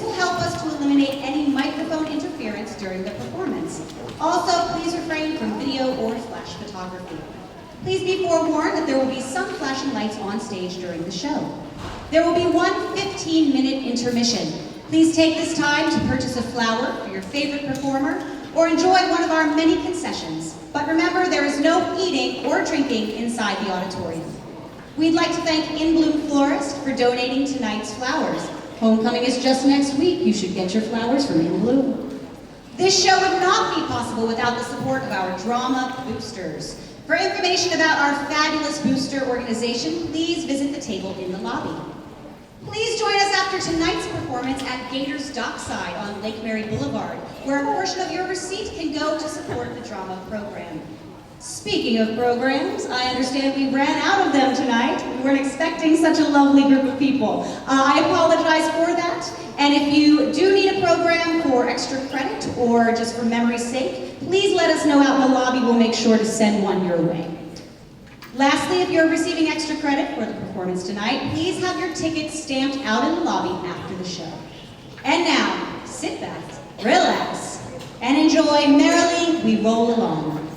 will help us to eliminate any microphone interference during the performance. Also, please refrain from video or flash photography. Please be forewarned that there will be some flashing lights on stage during the show. There will be one 15-minute intermission. Please take this time to purchase a flower for your favorite performer or enjoy one of our many concessions. But remember, there is no eating or drinking inside the auditorium. We'd like to thank In Bloom Florist for donating tonight's flowers. Homecoming is just next week. You should get your flowers from In Bloom. This show would not be possible without the support of our drama boosters. For information about our fabulous booster organization, please visit the table in the lobby. Please join us after tonight's performance at Gators Dockside on Lake Mary Boulevard, where a portion of your receipt can go to support the drama program. Speaking of programs, I understand we ran out of them tonight. We weren't expecting such a lovely group of people. I apologize for that. And if you do need a program for extra credit or just for memory's sake, please let us know out in the lobby. We'll make sure to send one your way. Lastly, if you're receiving extra credit for the performance tonight, please have your tickets stamped out in the lobby after the show. And now, sit back, relax, and enjoy Merrily We Roll Along.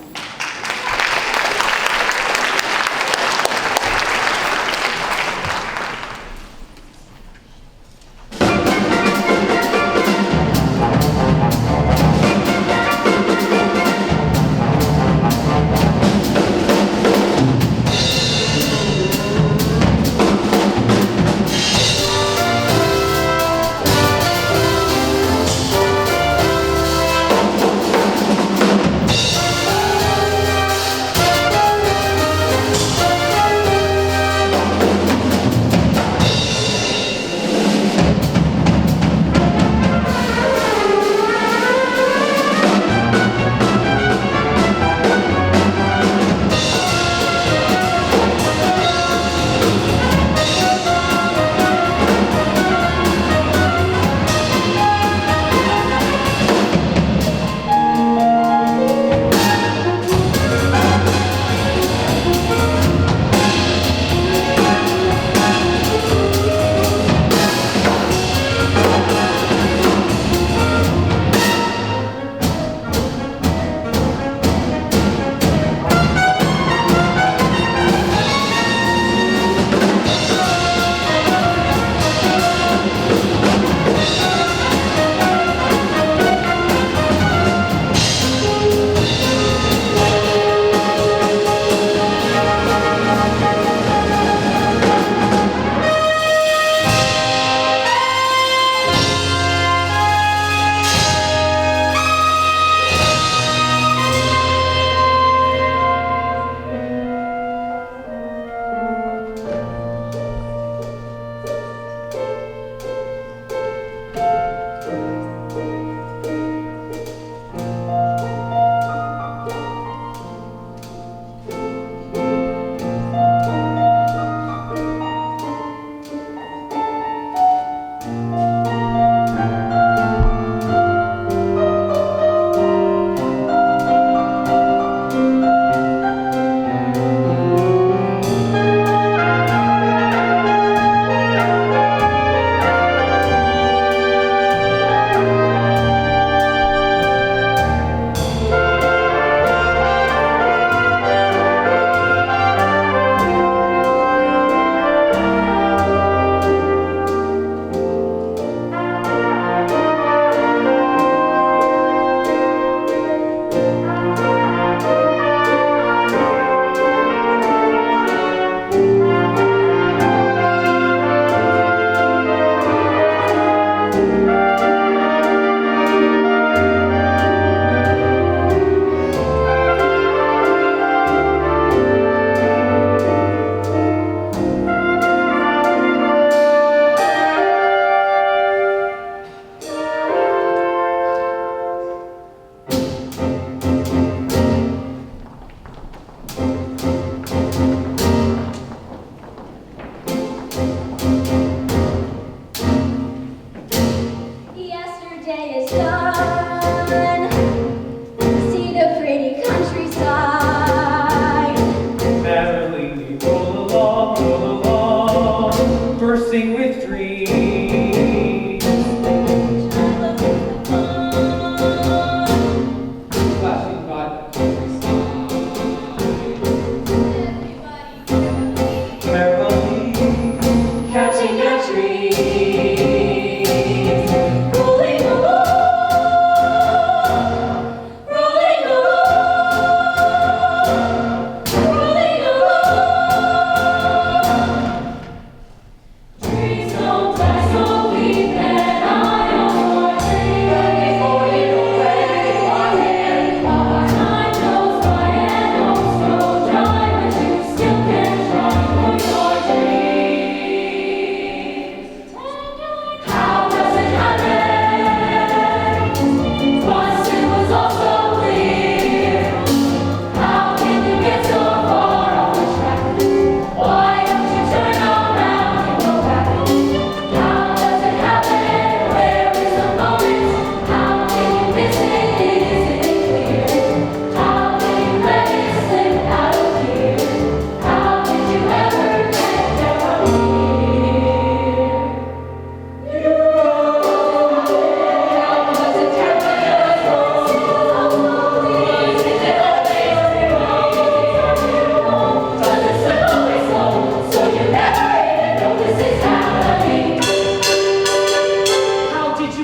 bursting with dreams.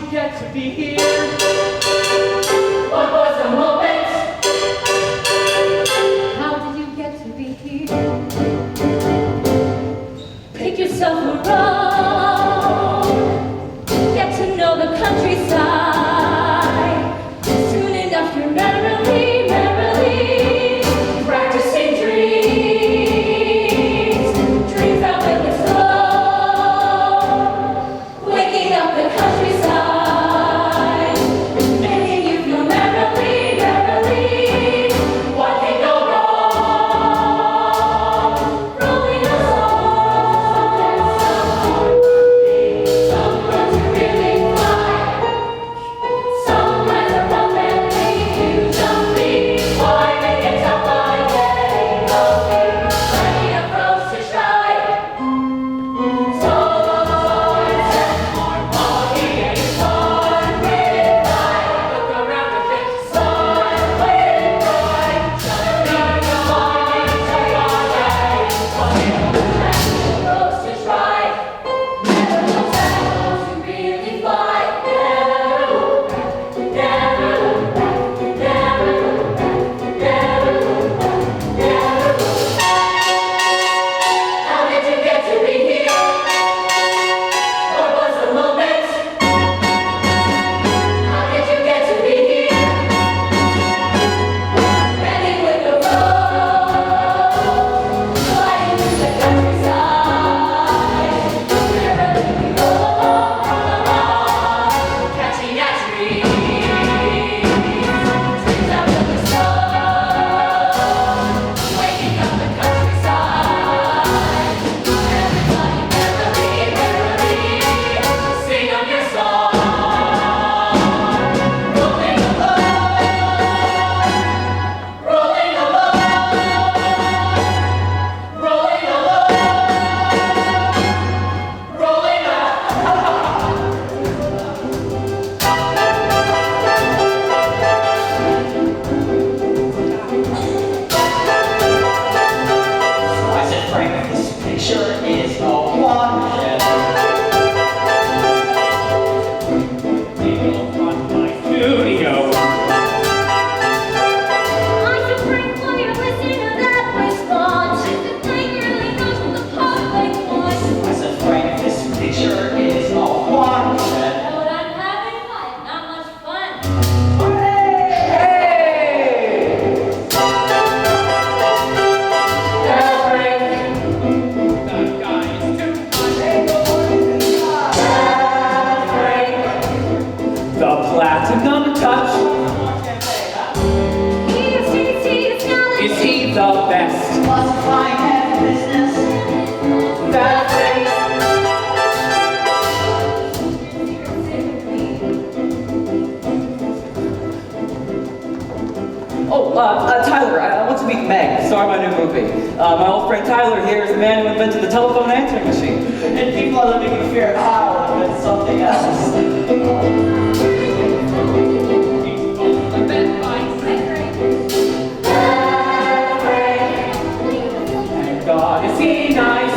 you get to be here? What was the moment? How did you get to be here? Pick yourself a road. Get to know the countryside. Soon enough you're merrily, merrily practicing dreams. Dreams that will explode. Waking up the countryside. Making you feel merrily, merrily. What can go wrong? Rolling a song. Someone to really fly. Someone to run and leave you jumping. Why make it up by day? Plenty of roads to try. Swords and more body and fun with pride. Look around the bit, sword with pride. Jumping the morning to your day. Plenty of roads to try. Never look back to really fly. Never look back, never look back, never look back, never look back, never look back. How did you get to be here? What was the moment? How did you get to be here? Ready with the road, gliding through the countryside. Merrily we roll along, catching at dreams. Dreams that will explode, waking up the countryside. Everybody merrily, merrily, sing of your song. Rolling along, rolling along, rolling along, rolling I said, Frank, this picture is a watershed. Maybe I'll run my studio. I should bring while you're listening to that response. The thing really knows what the public wants. I said, Frank, this picture is a watershed. But I'm having fun, not much fun. That guy is too The platinum touch. Is he the best? Must find that business. That thing. Tyler, I want to meet Meg, the star of my new movie. My old friend Tyler here is the man who invented the telephone answering machine. And people are living in fear. I'll invent something else. Thank God, is he nice?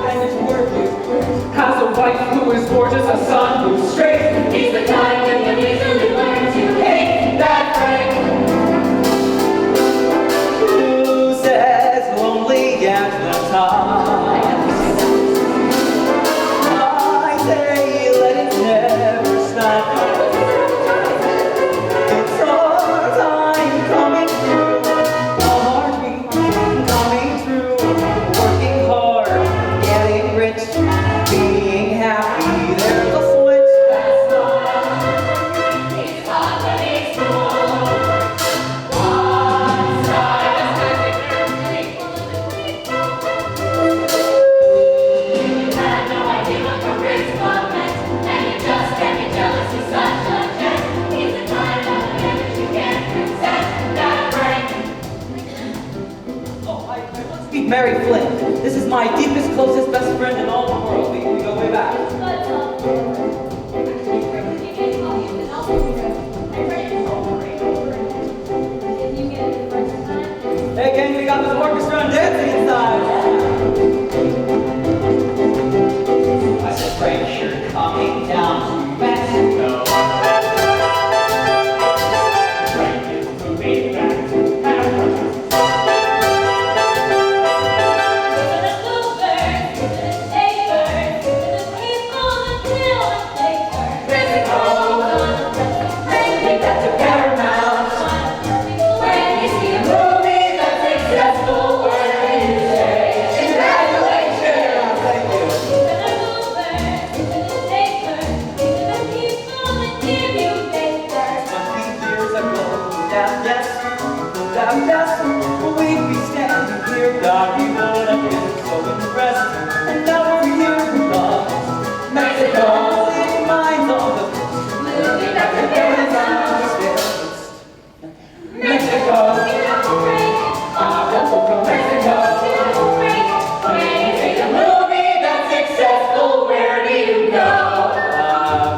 And it's working. Has a wife who is gorgeous, a son who's straight. He's the kind that can easily learn to hate that Frank. Who says lonely at the time? I say let it never stop. It's our time coming through. A heartbeat coming through. Working hard, getting rich, being happy. There's a switch. It's hot when it's cool. One side is You had no idea what the charisma meant, and you just can't be jealous. He's such a gent. He's the kind of man that you can't resent. That Frank. Oh, I want to meet Mary Flynn. This is my deepest, closest best friend in all the world. We go way back. But, actually, Frank, if you get coffee, then I'll take you. I'm ready to celebrate. Did you get it the first time? Hey gang, we got this orchestra and dancing inside. I said, walking down to Mexico. Frank is moving back to Paris. Take that to Paramount. When you see a movie that's successful, where do you say, congratulations? Thank you. Years ago, yes, we'd be standing here, God, we would have been so impressed. And now we're here because Mexico in minds on the Moving back to Paramount. Mexico.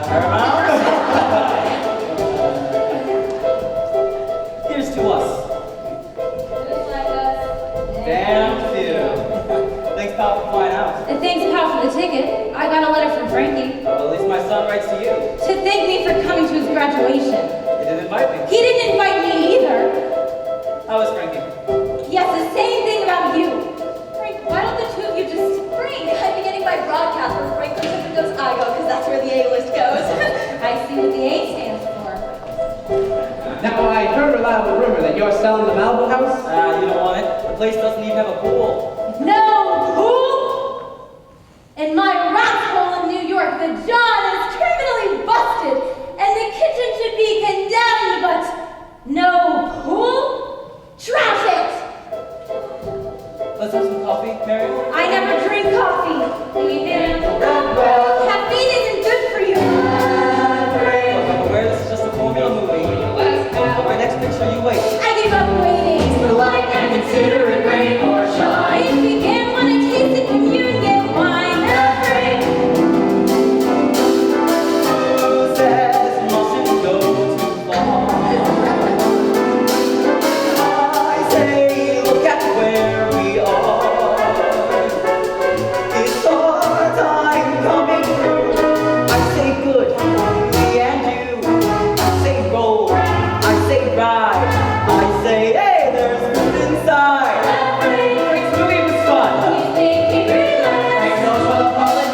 Paramount. Here's to us. Damn few. Thanks, pal, for flying out. And thanks, pal, for the ticket. I got a letter from Frankie Well, at least my son writes to you. to thank me for coming to his graduation. He didn't invite me. He didn't invite me either. How is Frankie? Yes, the same thing about you. Frank, why don't the two of you just... Frank, I'd be getting my broadcast where Franklin Tiffin goes, I go, because that's where the A-list goes. I see what the A stands for. Now, I heard a loud rumor that you're selling the Malibu house. You don't want it. The place doesn't even have a pool. No pool! In my rat hole in New York, the John is criminally busted, and the kitchen should be condemned, but no pool? Trash it! Let's have some coffee, Mary. I never drink coffee. Caffeine isn't good for you. Look, I'm aware this is just a formula movie. For my next picture, you wait. I give up waiting. The light and consider it rain or shine. It began when I tasted communion wine. Who says mustn't go too far? I say, look at where we are. It's our time coming through. I say good, me and you. I say roll, I say ride. I say, hey, there's food inside. Frank's movie was fun. Frank knows what I'm calling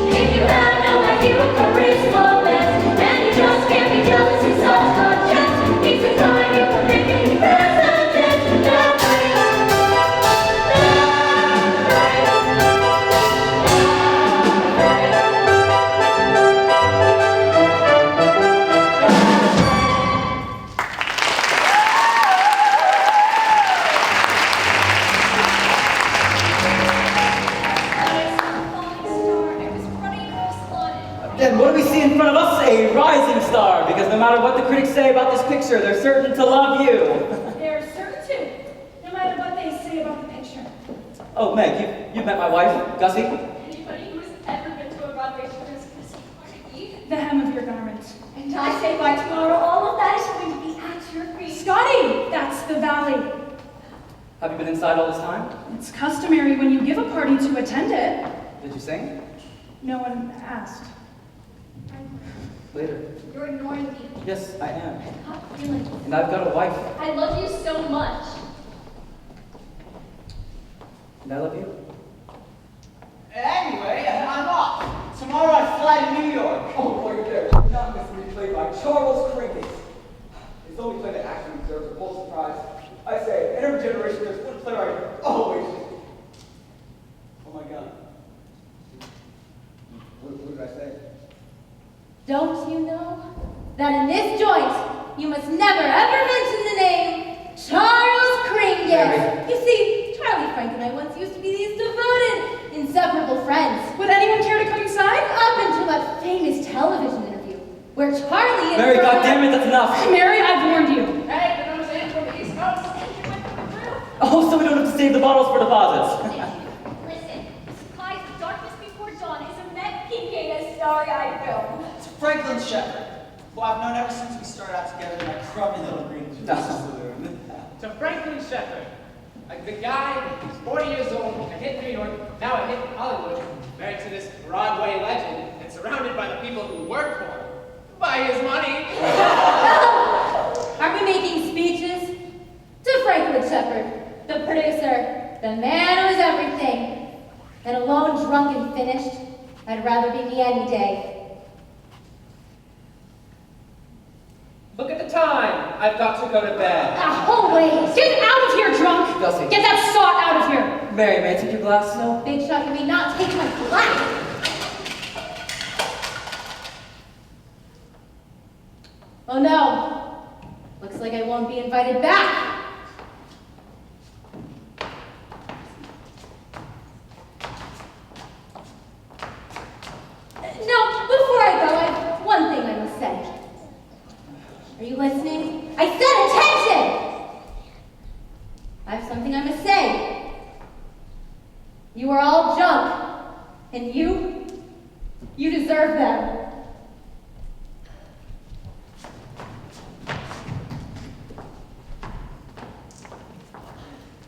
If you have no idea what charisma is, and you just can't be jealous, he's such a gent. He's the kind you can make any president. That's And what do we see in front of us? A rising star, because no matter what the critics say about this picture, they're certain to love you. They're certain to, no matter what they say about the picture. Oh, Meg, you've met my wife, Gussie. Anybody who's ever been to a Broadway show knows Chrissy Carnegie. The hem of your garment. And I say by tomorrow, all of that is going to be at your feet. Scotty, that's the valley. Have you been inside all this time? It's customary when you give a party to attend it. Did you sing? No one asked. Later. You're ignoring me. Yes, I am. Not feeling. And I've got a wife. I love you so much. And I love you. Anyway, I'm off. Tomorrow I fly to New York. Oh, boy, there. Do not miss me, played by Charles Cricket. His only play that actually deserves a full surprise. I say, in every generation, there's one playwright who always. Oh my God. What did I say? Don't you know that in this joint, you must never ever mention the name Charles Kringus? Mary. You see, Charlie, Frank, and I once used to be these devoted, inseparable friends. Would anyone care to come inside? Up until that famous television interview, where Charlie and Mary, goddammit, that's enough. Mary, I've warned you. Hey, the nose in from the East Coast. Oh, so we don't have to save the bottles for deposits. Listen, Supplies of Darkness Before Dawn is a Meg Kincaid starry-eyed film. To Franklin Shepherd, who I've known ever since we started out together in that crummy little green saloon. To Franklin Shepherd, like the guy York, now I hit Hollywood, married to this Broadway legend, and surrounded by the people who work for him. By his money. Are we making speeches? To Franklin Shepherd, the producer, the man who is everything, and alone, drunk, and finished, I'd rather be me any day. Look at the time. I've got to go to bed. Always! Get out of here, drunk! Gussie. Get that sot out of here! Mary, may I take your glass? No big shot, you may not take my glass. Oh no. Looks like I won't be invited back. No, before I go, I have one thing I must say. Are you listening? I said attention! I have something I must say. You are all junk, and you deserve them.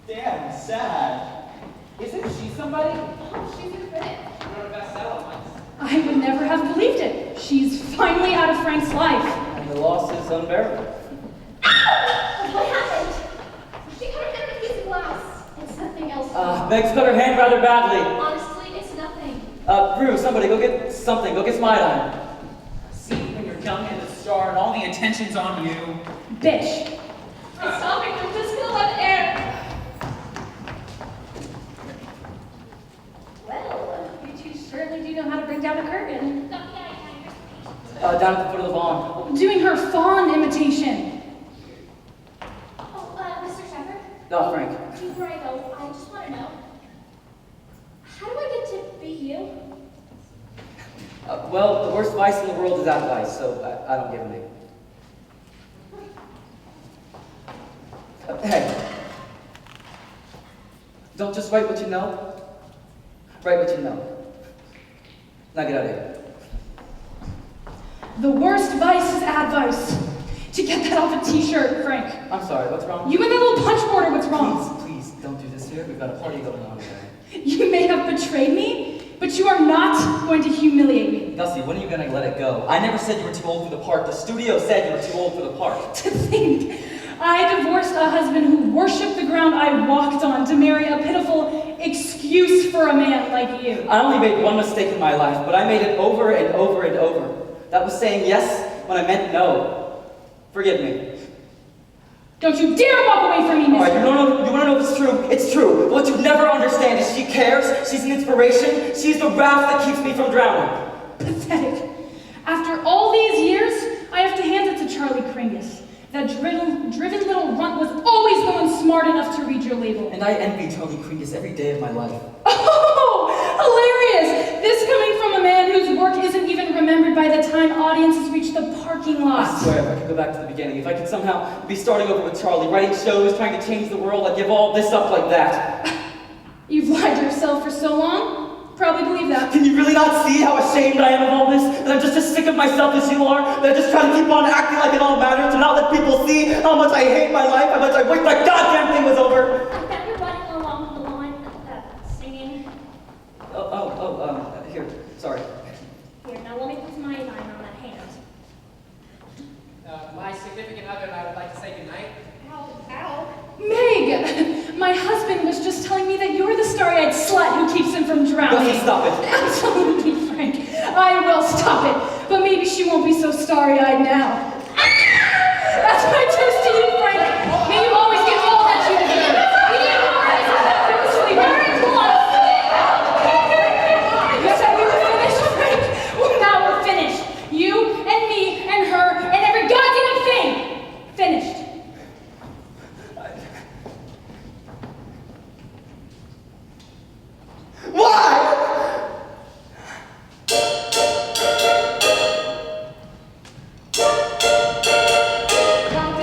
Damn, sad. Isn't she somebody? Oh, she's a critic. She wrote a bestseller once. I would never have believed it. She's finally out of Frank's life. And the loss is unbearable. Ow! What happened? She cut her head with a piece of glass. It's nothing else. Meg's cut her hand rather badly. Honestly, it's nothing. Brew, somebody, go get something. Go get some iodine. See, when you're young and a star and all the attention's on you. Bitch. Stop it, I'm just gonna let air. Well, you two certainly do know how to bring down a curtain. Not yet, I Down at the foot of the lawn. Doing her fawn imitation. Oh, Mr. Shepherd? No, Frank. Before I go, I just want to know, how do I get to be you? Well, the worst vice in the world is advice, so I don't give any. Hey. Don't just write what you know. Write what you know. Now get out of here. The worst vice is advice. To get that off a t-shirt, Frank. I'm sorry, what's wrong? You and that little punch boarder, what's wrong? Please, don't do this here. We've got a party going on today. You may have betrayed me, but you are not going to humiliate me. Gussie, when are you gonna let it go? I never said you were too old for the part. The studio said you were too old for the part. To think, I divorced a husband who worshipped the ground I walked on to marry a pitiful excuse for a man like you. I only made one mistake in my life, but I made it over and over and over. That was saying yes when I meant no. Forgive me. Don't you dare walk away from me, All right, mister. you wanna know if it's true? It's true. But what you never understand is she cares, she's an inspiration, she's the raft that keeps me from drowning. Pathetic. After all these years, I have to hand it to Charlie Kringus. That driven little runt was always the one smart enough to read your label. And I envy Charlie Kringus every day of my life. Oh, hilarious! This coming from a man whose work isn't even remembered by the time audiences reach the parking lot. I swear, if I could go back to the beginning, if I could somehow be starting over with Charlie, writing shows, trying to change the world, I'd give all this up like that. You've lied to yourself for so long. Probably believe that. Can you really not see how ashamed I am of all this? That I'm just as sick of myself as you are? That I just try to keep on acting like it all matters to not let people see how much I hate my life, how much I wish that goddamn thing was over? I bet you're running along the line, singing. Here, sorry. Here, now let me put my line on that hand. My significant other and I would like to say goodnight. Ow, ow. Meg! My husband was just telling me that you're the starry-eyed slut who keeps him from drowning. Gussie, stop it. Absolutely, Frank. I will stop it. But maybe she won't be so starry-eyed now. That's my toast to you, Frank. May you always get all that you deserve. You said we were finished, Frank. Well, now we're finished. You and me and her and every goddamn thing. Finished. Why? Well,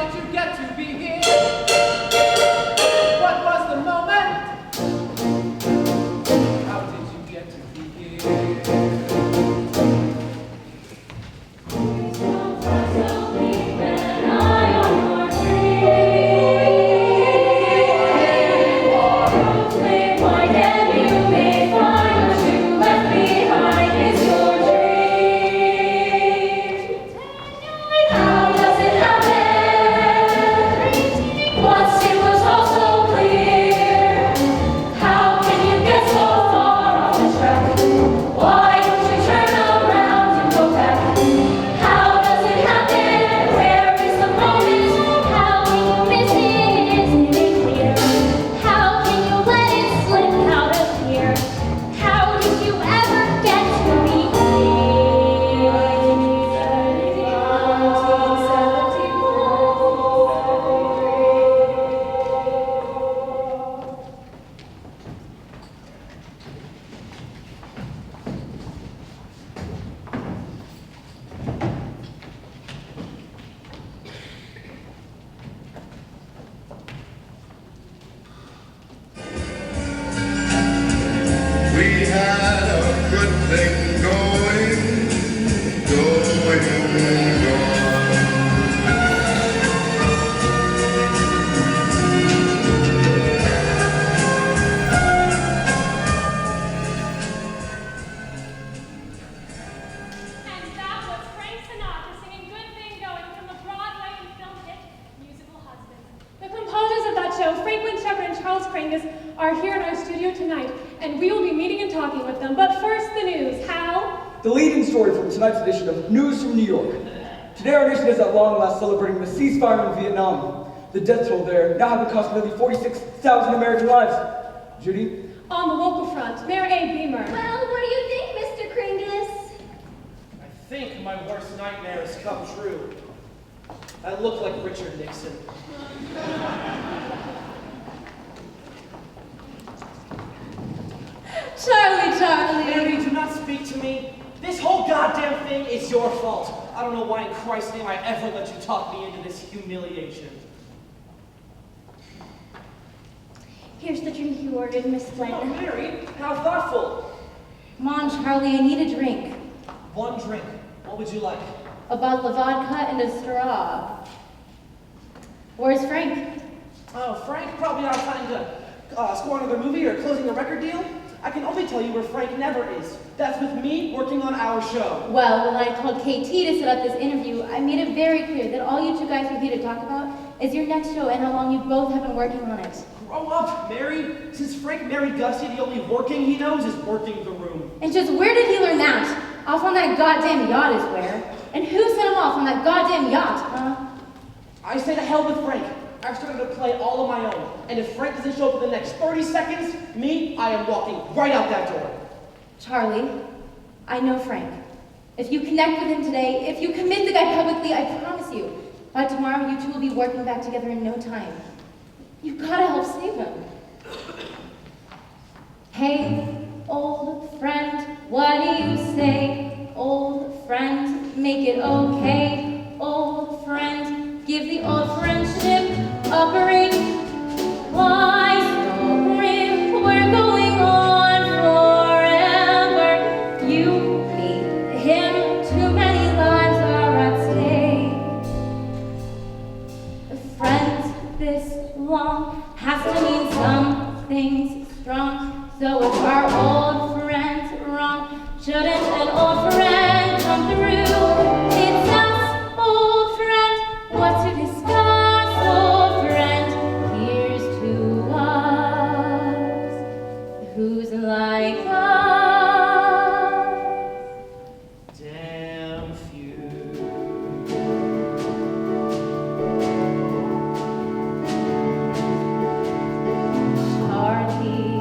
Pringus are here in our studio tonight, and we will be meeting and talking with them. But first, the news. Hal? The leading story from tonight's edition of News from New York. Today our nation is at long last celebrating the ceasefire in Vietnam. The death toll there now have cost nearly 46,000 American lives. Judy? On the local front, Mayor A. Beamer. Well, what do you think, Mr. Kringus? I think my worst nightmare has come true. I look like Richard Nixon. Charlie. Mary, do not speak to me. This whole goddamn thing is your fault. I don't know why in Christ's name I ever let you talk me into this humiliation. Here's the drink you ordered, Miss Oh, Flynn. Mary, how thoughtful. Come on, Charlie, I need a drink. One drink. What would you like? A bottle of vodka and a straw. Where's Frank? Oh, Frank probably out trying to score another movie or closing a record deal. I can only tell you where Frank never is. That's with me working on our show. Well, when I told KT to set up this interview, I made it very clear that all you two guys are here to talk about is your next show and how long you both have been working on it. Grow up, Mary. Since Frank married Gussie, the only working he knows is working the room. And just where did he learn that? Off on that goddamn yacht is where. And who sent him off on that goddamn yacht, huh? I say to hell with Frank. I've started to play all on my own. And if Frank doesn't show up in the next 30 seconds, I am walking right out that door. Charlie, I know Frank. If you connect with him today, if you commit the guy publicly, I promise you, by tomorrow you two will be working back together in no time. You've got to help save him. Hey, old friend, what do you say? Old friend, make it okay. Old friend, give the old friendship a break. Why so grim? We're going on forever. You, me, him, too many lives are at stake. Friends this long has to mean something strong. So if our old friend's wrong, shouldn't an old friend come through? It's us, old friend, what to discuss, old friend. Here's to us, who's like us. Damn few. Hardly,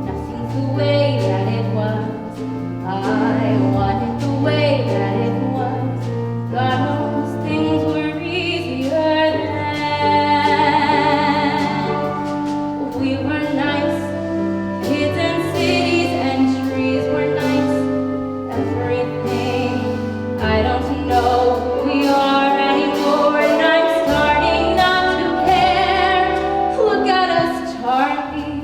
nothing's the way that it was. I wanted the way that it was. God knows things were easier then. We were nice, kids and cities and trees were nice. Everything, I don't know who we are anymore, and I'm starting not to care. Look at us, Charlie.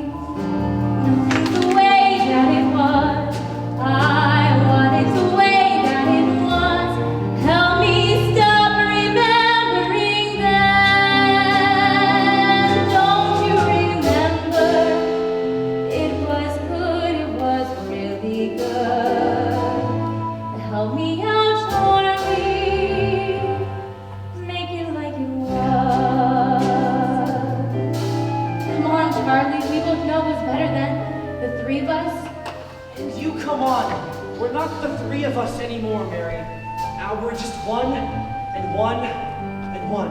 Nothing's the way that it was. I want it the way that it was. Help me stop remembering then. Don't you remember? It was good, it was really good. Help me out, Charlie. Make it like it was. Come on, Charlie, we both know who's better than the three of us. And you come on. We're not the three of us anymore, Mary. Now we're just one and one and one.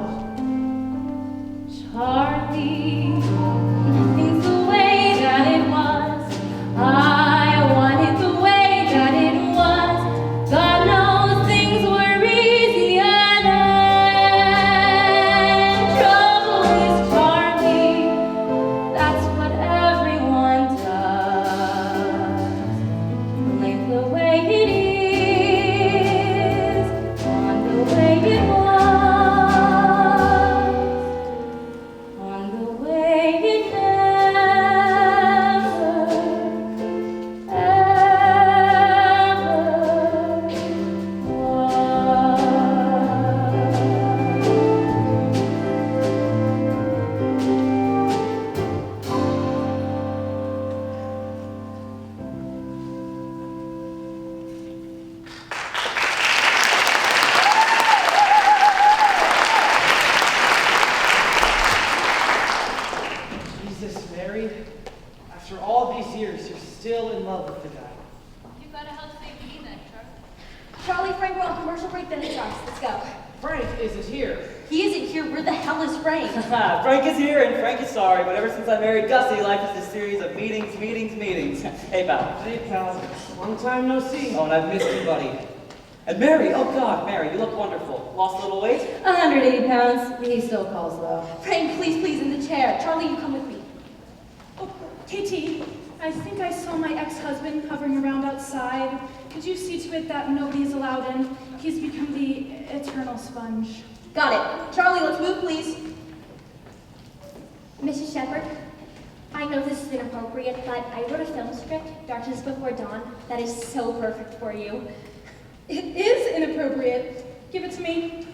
Charlie, nothing's the way that it was. I want it the way that it was. God knows things were easier then. Trouble is Charlie, that's what everyone does. Blame the way it is on the way it was. On the way it Married? After all these years, you're still in love with the guy. You gotta help save me then, Charlie. Charlie, Frank, we're on commercial break, then it's ours. Let's go. Frank isn't here. He isn't here. Where the hell is Frank? Frank is here and Frank is sorry, but ever since I married Gussie, life is a series of meetings. Hey, pal. Hey, pal. Long time no see. Oh, and I've missed you, buddy. And Mary, oh God, Mary, you look wonderful. Lost a little weight? 180 pounds. He still calls low. Frank, please, in the chair. Charlie, you come with me. Oh, KT, I think I saw my ex-husband hovering around outside. Could you see to it that nobody is allowed in? He's become the eternal sponge. Got it. Charlie, let's move, please. Mrs. Shepherd, I know this is inappropriate, but I wrote a film script, Darkness Before Dawn, that is so perfect for you. It is inappropriate. Give it to me.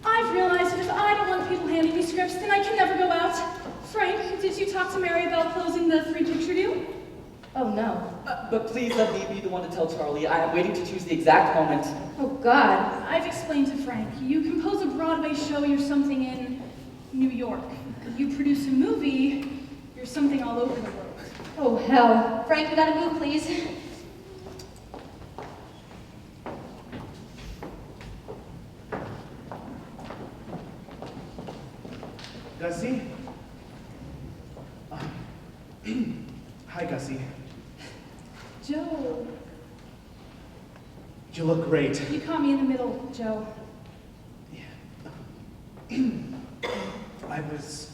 I've realized that if I don't want people handing me scripts, then I can never go out. Frank, did you talk to Mary about closing the 3-picture deal? Oh, no. But please let me be the one to tell Charlie. I am waiting to choose the exact moment. Oh, God. I've explained to Frank. You compose a Broadway show, you're something in New York. You produce a movie, you're something all over the world. Oh, hell. Frank, we gotta move, please. Gussie? Hi, Gussie. Joe. You look great. You caught me in the middle, Joe. I was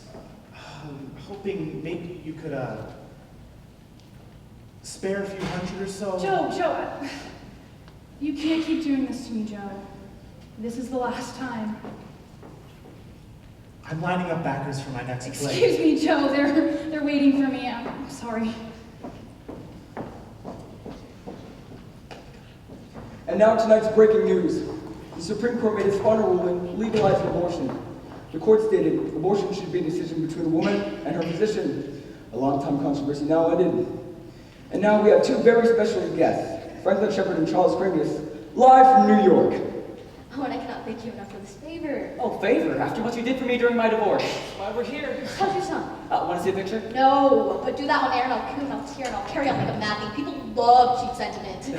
hoping maybe you could spare a few hundred or so. Joe, you can't keep doing this to me, Joe. This is the last time. I'm lining up backers for my next play. Excuse me, Joe. They're waiting for me. I'm sorry. And now tonight's breaking news. The Supreme Court made its final ruling legalizing abortion. The court stated abortion should be a decision between a woman and her physician. A long-time controversy now ended. And now we have two very special guests, Franklin Shepherd and Charles Kringus, live from New York. Oh, and I cannot thank you enough for this favor. Oh, favor? After what you did for me during my divorce. Why we're here. How's your son? Want to see a picture? No, but do that on air and I'll tear and I'll carry on like a madman. People love cheap sentiment.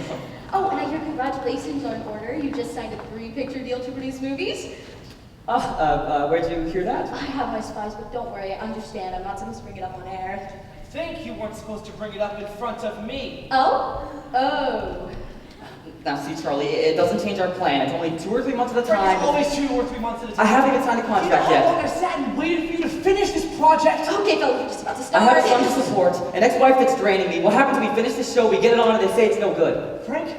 Oh, and I hear congratulations on order. You just signed a 3-picture deal to produce movies. Where'd you hear that? I have my spies, but don't worry, I understand. I'm not supposed to bring it up on air. I think you weren't supposed to bring it up in front of me. Oh. Now see, Charlie, it doesn't change our plan. It's only 2 or 3 months at a time. It's always 2 or 3 months at a time. I haven't even signed a contract You know how long yet. I sat and waited for you to finish this project? Okay, fellas, we're just about to I start. have a son to support, an ex-wife that's draining me. What happens when we finish this show, we get it on, and they say it's no good? Frank,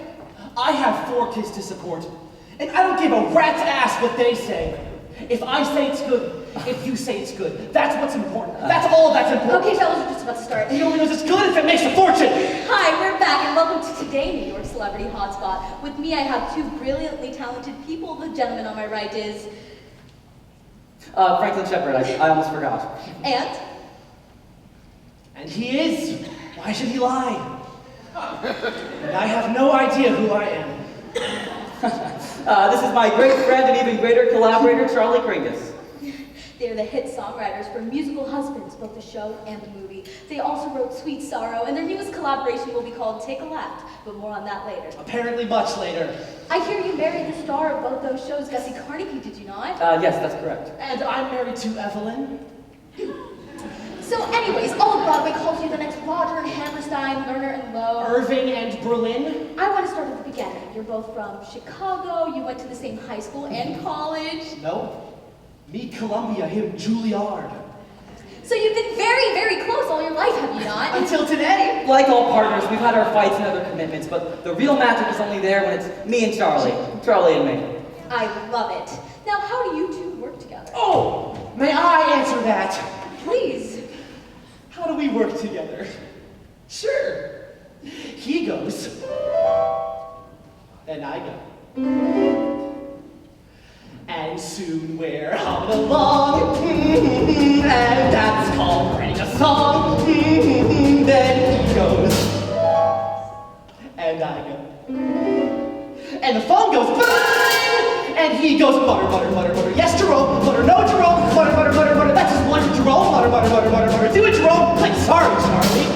I have 4 kids to support, and I don't give a rat's ass what they say. If I say it's good, if you say it's good, that's what's important. That's all that's important. Okay, fellas, we're just about to start. You only knows it's good if it makes a fortune. Hi, we're back, and welcome to Today New York Celebrity Hotspot. With me, I have 2 brilliantly talented people. The gentleman on my right is... Franklin Shepherd, I almost forgot. And he is. Why should he lie? And I have no idea who I am. This is my great friend and even greater collaborator, Charlie Kringus. They're the hit songwriters for Musical Husbands, both the show and the movie. They also wrote Sweet Sorrow, and their newest collaboration will be called Take a Left, but more on that later. Apparently much later. I hear you married the star of both those shows, Gussie Carnegie, did you not? Yes, that's correct. And I'm married to Evelyn. So anyways, all of Broadway calls you the next Roger and Hammerstein, Lerner and Lowe. Irving and Berlin. I want to start at the beginning. You're both from Chicago, you went to the same high school and college. No. Me, Columbia, him, Juilliard. So you've been very, very close all your life, have you not? Until today. Like all partners, we've had our fights and other commitments, but the real magic is only there when it's me and Charlie and me. I love it. Now, how do you two work together? Oh, may I answer that? Please. How do we work together? Sure. He goes, and I go. And soon we're humming along, and that's called writing a song. Then he goes, and I go. And the phone goes, bang! And he goes, butter, butter, butter, butter. Yes, Jerome, butter, no, Jerome, butter, butter, butter, butter. That's his one, Jerome, butter, butter, butter, butter, butter. Do it, Jerome, click, sorry, Charlie.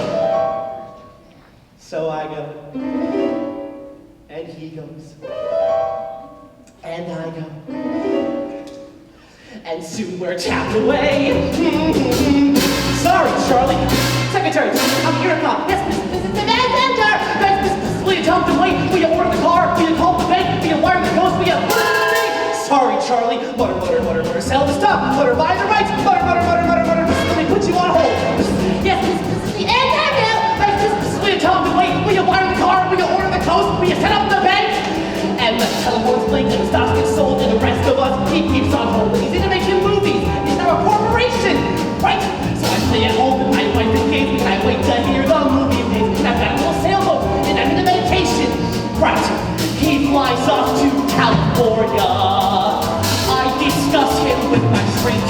So I go, and he goes, and I go, and soon we're tapped away. Sorry, Charlie. Secretary, I'm here to call. Yes, this is the messenger. Will you tell him to wait? Will you order the car? Will you call the bank? Will you wire the ghost? Will you... Sorry, Charlie. Mutter, mutter, mutter, mutter. Sell the stock. Mutter, buy the rights. Mutter, mutter, mutter, mutter, mutter. Let me put you on hold. Yes, this is the messenger. Will you tell him to wait? Will you wire the car? Will you order the ghost? Will you set up the bank? And the telephone's blink and the stocks get sold and the rest of us, he keeps on holding. He's into making movies. He's now a corporation, right? So I stay at home and my wife engaged me and I wait to hear the movie page. And I've got a little sailboat and I'm in a vacation, right? He flies off to California. I discuss him with my shrink.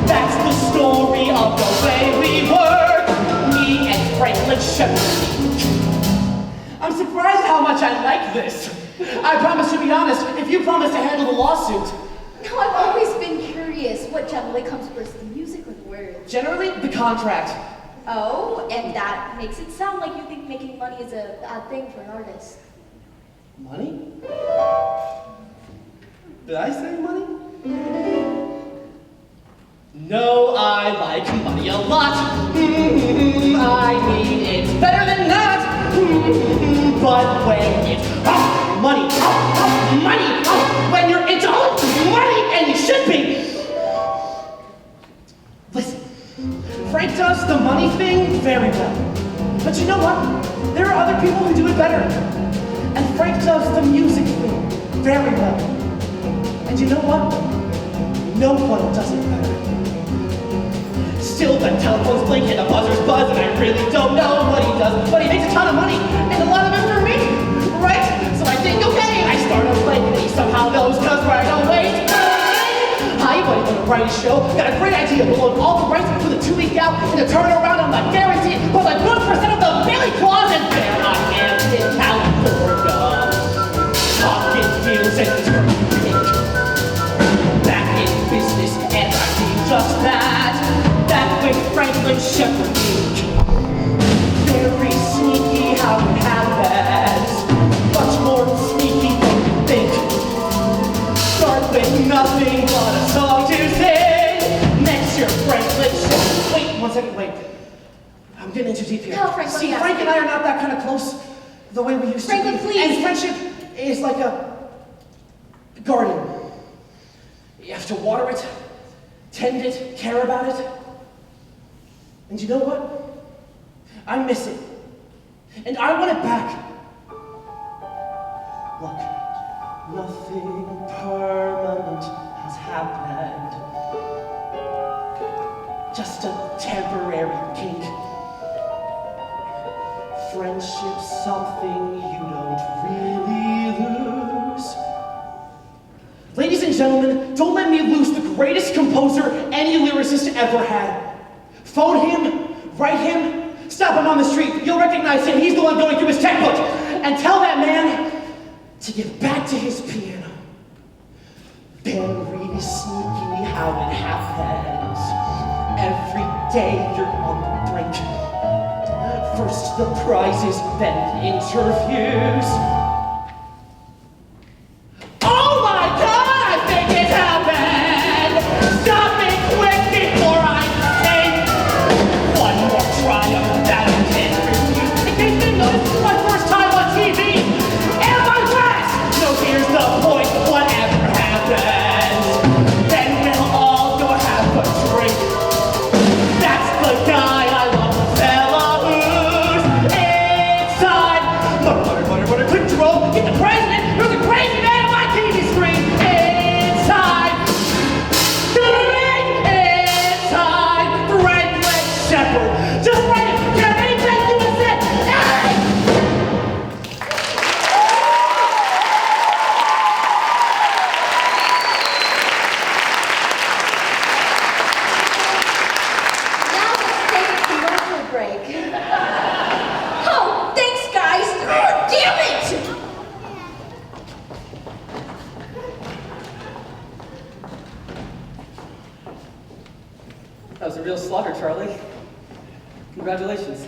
That's the story of the way we work. Me and Franklin Shepherd. I'm surprised how much I like this. I promise to be honest, if you promise to handle the lawsuit. No, I've always been curious. What generally comes first, the music or the words? Generally, the contract. Oh, and that makes it sound like you think making money is a bad thing for an artist. Money? Did I say money? No, I like money a lot. I mean, it's better than not. But when it's money, when you're into money, and you should be. Listen, Frank does the money thing very well. But you know what? There are other people who do it better. And Frank does the music thing very well. And you know what? No one does it better. Still, the telephone's blink and the buzzer's buzz, and I really don't know what he does, but he makes a ton of money, and a lot of it for me, right? So I think, okay, I start a play, and he somehow knows, cause right away, hi, buddy, want to write a show? Got a great idea, we'll own all the rights with a 2-week out, and a turnaround on the guarantee, plus a good percent of the Billy Claus, and there I am in California, talking heels and turning pink, back in business, and I mean just that. Back with Franklin Shepherd Inc. Very sneaky how it happens. Much more sneaky than you think. Start with nothing but a song to sing. Next year, Franklin Shepherd. Wait, 1 second, wait. I'm getting too deep here. No, Frank, see, Frank and I are not that kind of close the way we used Franklin, to be. please. And friendship is like a garden. You have to water it, tend it, care about it. And you know what? I miss it. And I want it back. Look, nothing permanent has happened. Just a temporary kink. Friendship's something you don't really lose. Ladies and gentlemen, don't let me lose the greatest composer any lyricist ever had. Phone him, write him, stop him on the street. You'll recognize him. He's the one going through his checkbook. And tell that man to get back to his piano. Very sneaky how it happens. Every day you're on the brink. First the prizes, then the interviews. Oh my God, I think it happened! Stop it quick before I sing! One more triumph that I can't refuse. In case you noticed, my first time on TV! And my last! So here's the point, whatever happens, then we'll all go have a drink. That's the guy I love, the fella who's inside. Mutter, quick draw, get the president, who's a crazy man on my TV screen. Inside, Franklin Shepherd. Just write it, get anything you want said. Now let's take a commercial break. Oh, thanks, guys. Oh, damn it! That was a real slaughter, Charlie. Congratulations.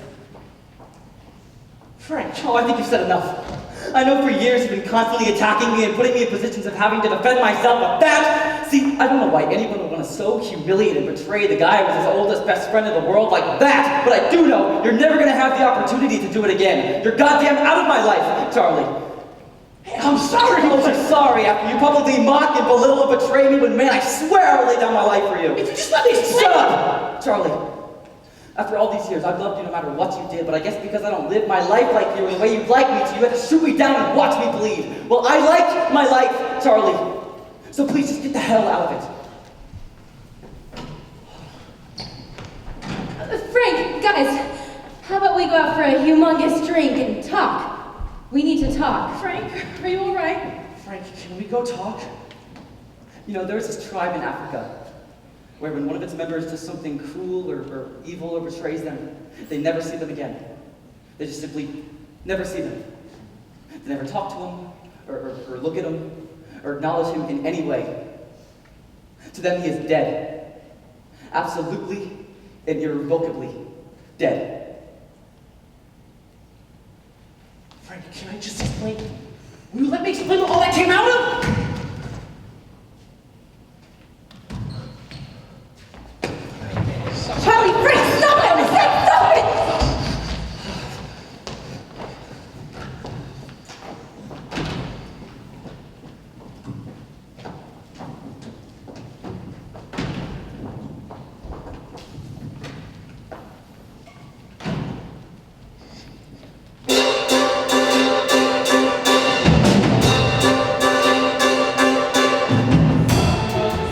Frank, Oh, I think you've said enough. I know for years you've been constantly attacking me and putting me in positions of having to defend myself, but that, see, I don't know why anyone would want to so humiliate and betray the guy who was his oldest best friend in the world like that, but I do know you're never going to have the opportunity to do it again. You're goddamn out of my life, Charlie. hey, I'm sorry. Oh, you're sorry after you publicly mock and belittle and betray me when, man, I swear I would lay down my life for you. If you just let me explain. Shut up, Charlie. After all these years, I've loved you no matter what you did, but I guess because I don't live my life like you and the way you'd like me to, you had to shoot me down and watch me bleed. Well, I like my life, Charlie. So please just get the hell out of it. Frank, guys, how about we go out for a humongous drink and talk? We need to talk. Frank, are you all right? Frank, can we go talk? You know, there's this tribe in Africa where when one of its members does something cruel or evil or betrays them, they never see them again. They just simply never see them. They never talk to him or look at him or acknowledge him in any way. To them, he is dead. Absolutely and irrevocably dead. Frank, can I just explain? Will you let me explain what all that came out of? Charlie, Frank, stop it! I said stop it!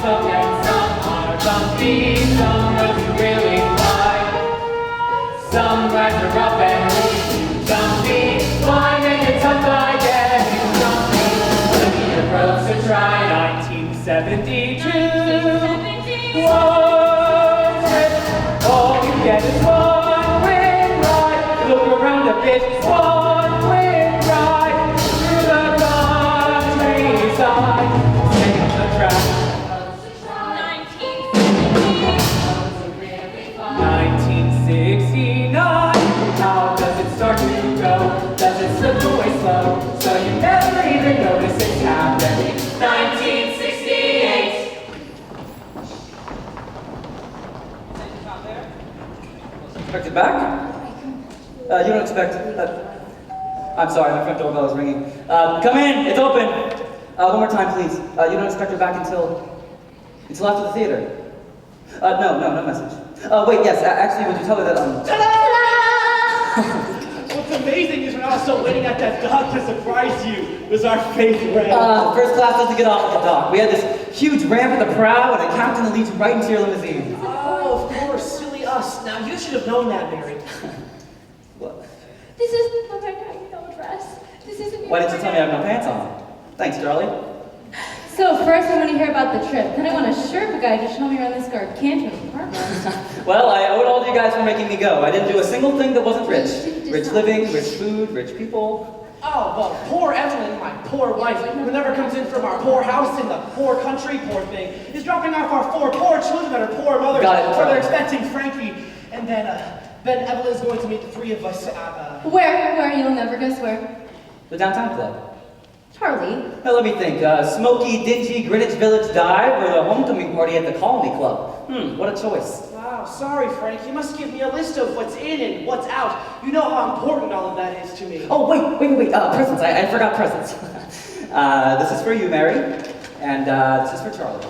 Some and some are bumpy, some roads you really like. Some rides are rough and leave you jumpy. Climbing it's tough by getting jumpy. But the approach to try 1972. One trip, all you get is one wind ride. Look around a bit, one wind ride. Through the countryside, sing the track. 1969. How does it start to go? Does it slip away slow? So you never even notice it's happening. 1968. Expect it back? You don't expect... I'm sorry, my front doorbell is ringing. Come in, it's open. One more time, please. You don't expect her back until after the theater. No message. Wait, yes, actually, would you tell her that, What's amazing is we're also waiting at that dock to surprise you. It was our favorite. First class doesn't get off at the dock. We had this huge ramp at the prow and a captain that leads you right into your limousine. Oh, of course, silly us. Now, you should have known that, Mary. What? This isn't the right ideal dress. This isn't Why didn't you tell me I have no pants on? Thanks, Charlie. So first I want to hear about the trip, then I want a Sherpa guy to show me around this gargantuan apartment. Well, I owe it all to you guys for making me go. I didn't do a single thing that wasn't rich. Rich living, rich food, rich people. Oh, well, poor Evelyn, my poor wife, who never comes in from our poor house in the poor country, poor thing, is dropping off our four poor children at her poor mother's. Got it, where they're Charlie. expecting Frankie. And then Evelyn's going to meet the three of us at, Where? You'll never guess where. The downtown club. Charlie. Now let me think. Smoky, dingy Greenwich Village Dive or the homecoming party at the Colony Club? What a choice. wow, sorry, Frank. You must give me a list of what's in and what's out. You know how important all of that is to me. Oh, wait. Presents. I forgot presents. This is for you, Mary. And this is for Charlie.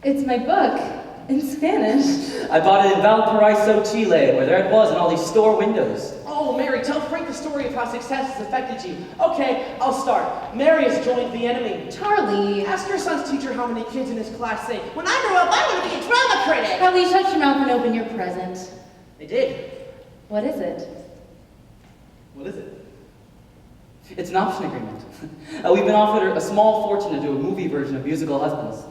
It's my book in Spanish. I bought it in Valparaiso, Chile, where there it was in all these store windows. Oh, Mary, tell Frank the story of how success has affected you. Okay, I'll start. Mary has joined the enemy. Charlie. Ask your son's teacher how many kids in his class say, "When I grow up, I want to be a drama critic." Charlie, shut your mouth and open your present. They did. What is it? What is it? It's an option agreement. We've been offered a small fortune to do a movie version of Musical Husbands.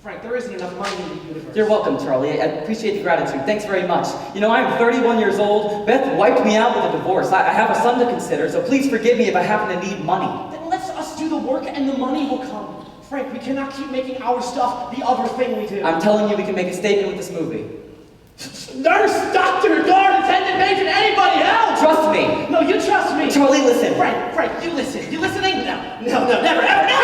Frank, there isn't enough money in the universe. You're welcome, Charlie. I appreciate the gratitude. Thanks very much. You know, I'm 31 years old. Beth wiped me out with a divorce. I have a son to consider, so please forgive me if I happen to need money. Then let us do the work and the money will come. Frank, we cannot keep making our stuff the other thing we do. I'm telling you, we can make a statement with this movie. Nurse, doctor, guard, attendant, matron, anybody else! Trust me. No, you trust me. Charlie, listen. Frank, you listen. You listening? No, never, ever, no!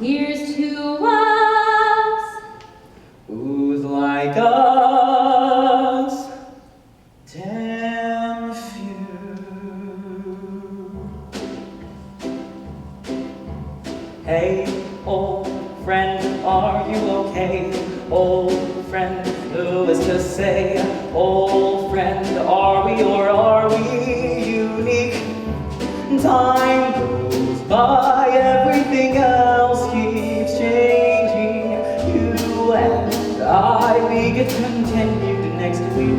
Here's to us. Who's like us? Damn few. Hey, old friend, are you okay? Old friend, who is to say? Old friend, are we or are we unique? Time goes by, everything else keeps changing. You and I, we get continued next week.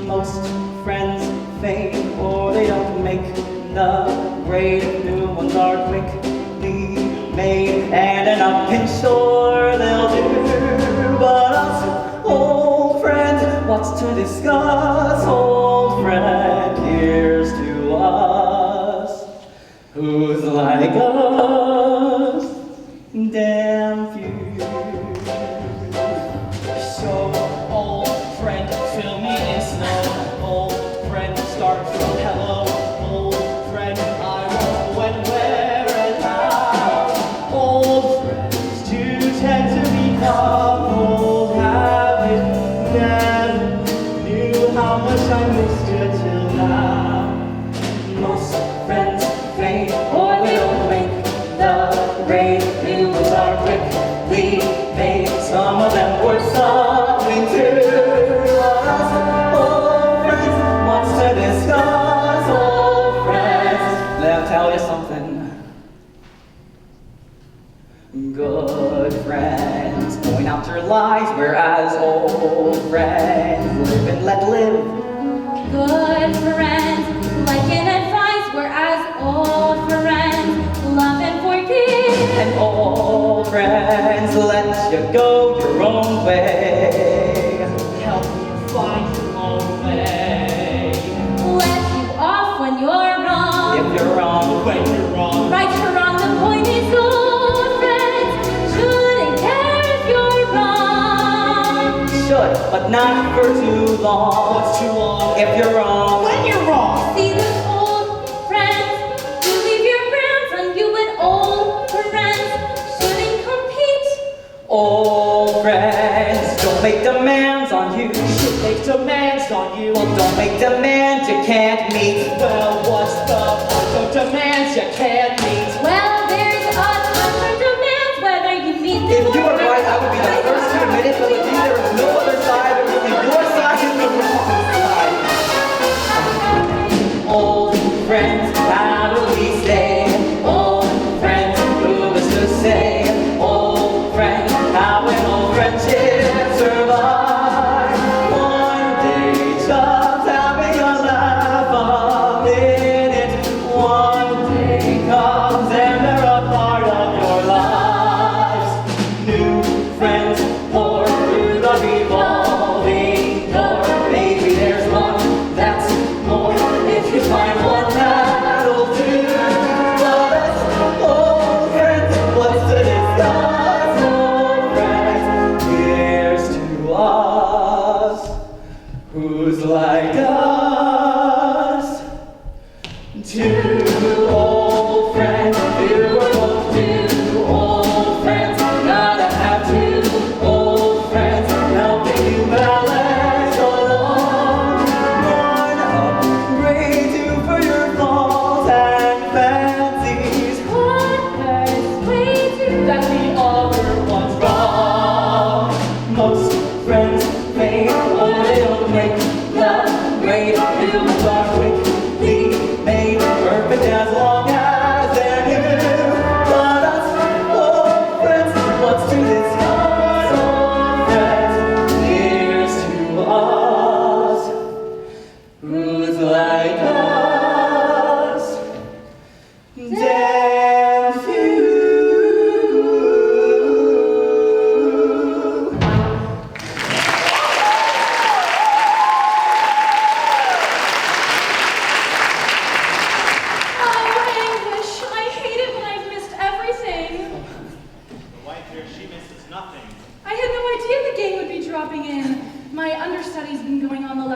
Most friends fade or they don't make the grade. New ones are quickly made, and in a pinch sure they'll do. But us, old friend, what's to discuss? Old friend, here's to us. Who's like us? Damn few. So, old friend, fill me in snow. Old friend, start from hello. Old friend, I won't when, where, and how. Old friends do tend to become old habit. Never knew how much I missed you till now. Most friends fade or they don't make the grade. New ones are quickly made. Some of them worth something to us. Old friends, what's to discuss? Old friends, let me tell you something. Good friends point out your lies, whereas old friends live and let live. Good friends, like and advise, whereas old friends love and forgive. And old friends let you go your own way. Help you find your own way. Let you off when you're wrong. If you're wrong, When you're wrong, Right or wrong, the point is old friends shouldn't care if you're wrong. should, but not for too long. what's too long? If you're wrong, When you're wrong! See those old friends who leave your brands on you, and old friends shouldn't compete. old friends don't make demands on you. Should make demands on you. Well, don't make demands you can't meet. Well, what's the point of demands you can't meet? Well, there's a ton for demands, whether you meet them If you or were right, I would be the first to admit it, but with you there is no other side, there is only your side and the wrong side. Old friends, how do we stay? Old friends, who is to say? Old friends, how will old friendship survive? One day, just having a laugh on it.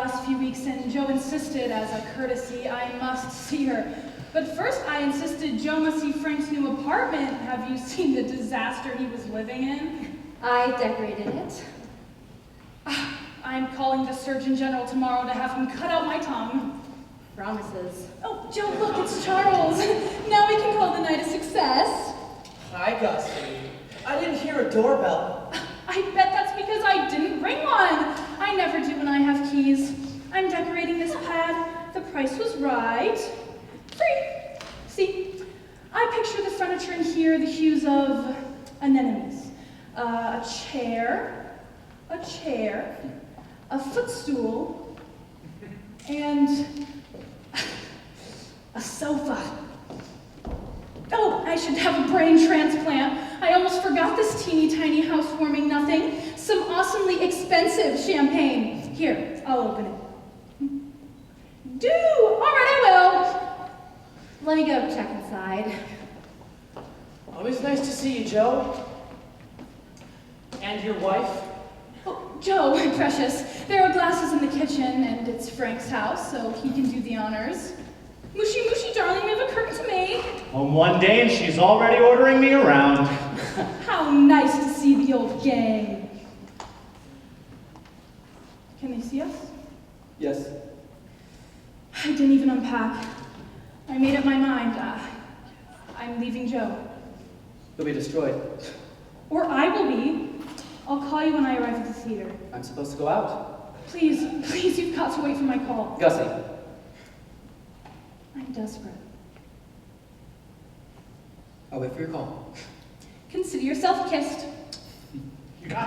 last few weeks, and Joe insisted, as a courtesy, I must see her. But first I insisted Joe must see Frank's new apartment. Have you seen the disaster he was living in? I decorated it. I'm calling the Surgeon General tomorrow to have him cut out my tongue. Promises. Oh, Joe, look, it's Charles. Now we can call the night a success. Hi, Gussie. I didn't hear a doorbell. I bet that's because I didn't ring one. I never do when I have keys. I'm decorating this pad. The price was right. Free. See, I picture the furniture in here, the hues of anemones. A chair, a footstool, and a sofa. Oh, I should have a brain transplant. I almost forgot this teeny tiny housewarming nothing. Some awesomely expensive champagne. Here, I'll open it. Do! All right, I will. Let me go check inside. Always nice to see you, Joe. And your wife? Oh, Joe, precious. There are glasses in the kitchen, and it's Frank's house, so he can do the honors. Mushy, mushy, darling, we have a curtain to make. Home one day and she's already ordering me around. How nice to see the old gang. Can they see us? Yes. I didn't even unpack. I made up my mind. I'm leaving Joe. You'll be destroyed. Or I will be. I'll call you when I arrive at the theater. I'm supposed to go out. Please, please, you've got to wait for my call. Gussie. I'm desperate. I'll wait for your call. Consider yourself kissed.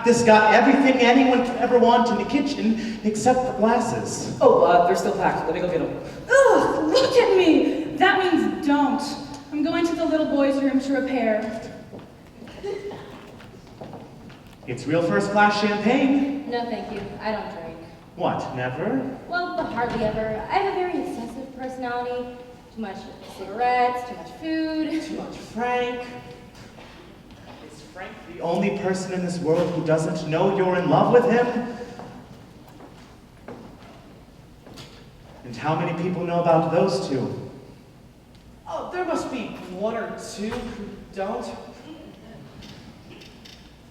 This got everything anyone could ever want in the kitchen except for glasses. Oh, they're still packed. Let me go get them. Ugh, look at me. That means don't. I'm going to the little boy's room to repair. It's real first-class champagne. No, thank you. I don't drink. What, never? Well, hardly ever. I have a very obsessive personality. Too much cigarettes, too much food. Too much Frank. Is Frank the only person in this world who doesn't know you're in love with him? And how many people know about those two? Oh, there must be one or two who don't.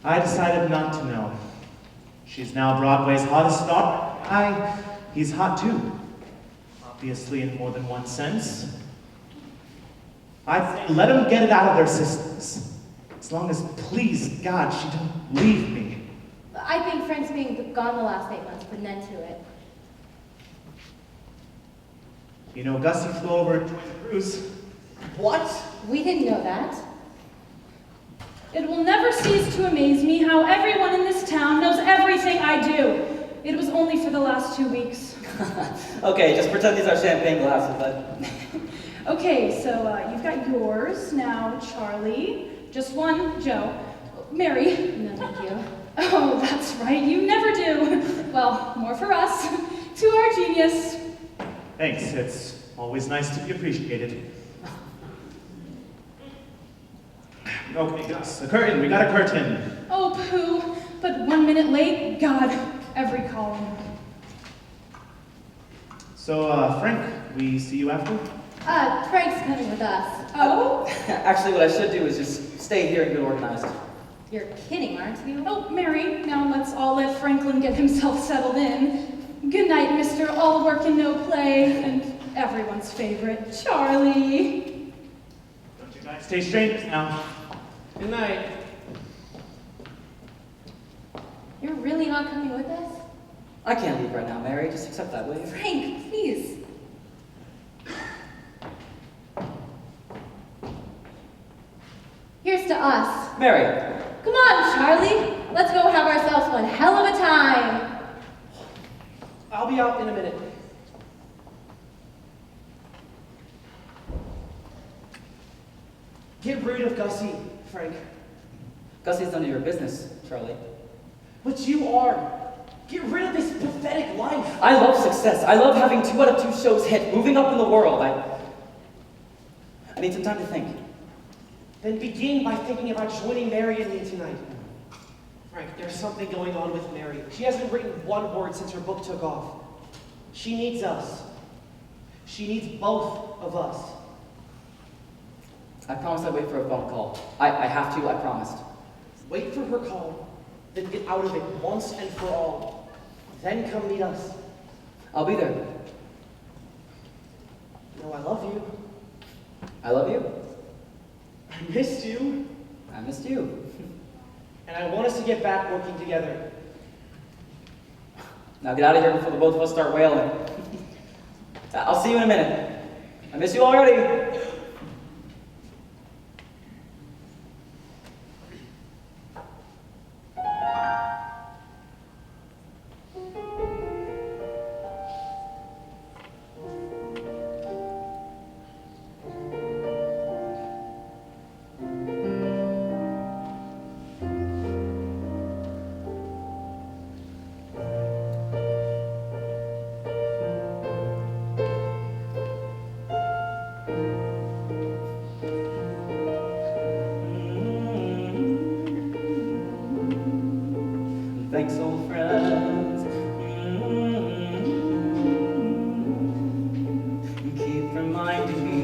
I decided not to know. She's now Broadway's hottest star. He's hot too. Obviously in more than one sense. I'd say let them get it out of their systems. As long as, please, God, she don't leave me. I think Frank's being gone the last 8 months put an end to it. You know, Gussie flew over and joined the cruise. What? We didn't know that. It will never cease to amaze me how everyone in this town knows everything I do. It was only for the last 2 weeks. Okay, just pretend these are champagne glasses, bud. Okay, so you've got yours. Now, Charlie. Just one, Joe. Mary. No, thank you. Oh, that's right, you never do. Well, more for us. To our genius. Thanks, it's always nice to be appreciated. Okay, Gus, a curtain, we got a curtain. Oh, pooh, but 1 minute late, God, every column. So, Frank, we see you after? Frank's coming with us. Oh? Actually, what I should do is just stay here and get organized. You're kidding, aren't you? Oh, Mary, now let's all let Franklin get himself settled in. Good night, Mr. All Work and No Play, and everyone's favorite, Charlie. Don't you guys stay strangers now? Good night. You're really not coming with us? I can't leave right now, Mary. Just accept that, will you? Frank, please. Here's to us. Mary. Come on, Charlie. Let's go have ourselves one hell of a time. I'll be out in a minute. Get rid of Gussie, Frank. Gussie's none of your business, Charlie. But you are. Get rid of this pathetic life. I love success. I love having 2 out of 2 shows hit, moving up in the world. I need some time to think. Then begin by thinking about joining Mary and me tonight. Frank, there's something going on with Mary. She hasn't written 1 word since her book took off. She needs us. She needs both of us. I promised I'd wait for a phone call. I have to, I promised. Wait for her call, then get out of it once and for all. Then come meet us. I'll be there. You know I love you. I love you. I missed you. I missed you. And I want us to get back working together. Now get out of here before the both of us start wailing. I'll see you in a minute. I miss you already. Thanks, old friends. Keep reminding me.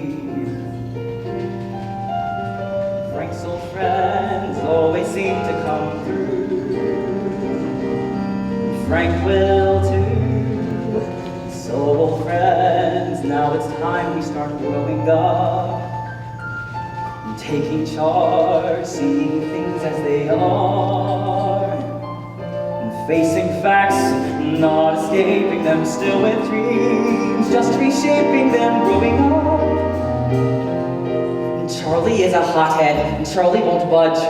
Frank's old friends always seem to come through. Frank will too. So, old friends, now it's time we start growing up. Taking charge, seeing things as they are. Facing facts, not escaping them, still with dreams, just reshaping them, growing up. Charlie is a hothead, Charlie won't budge.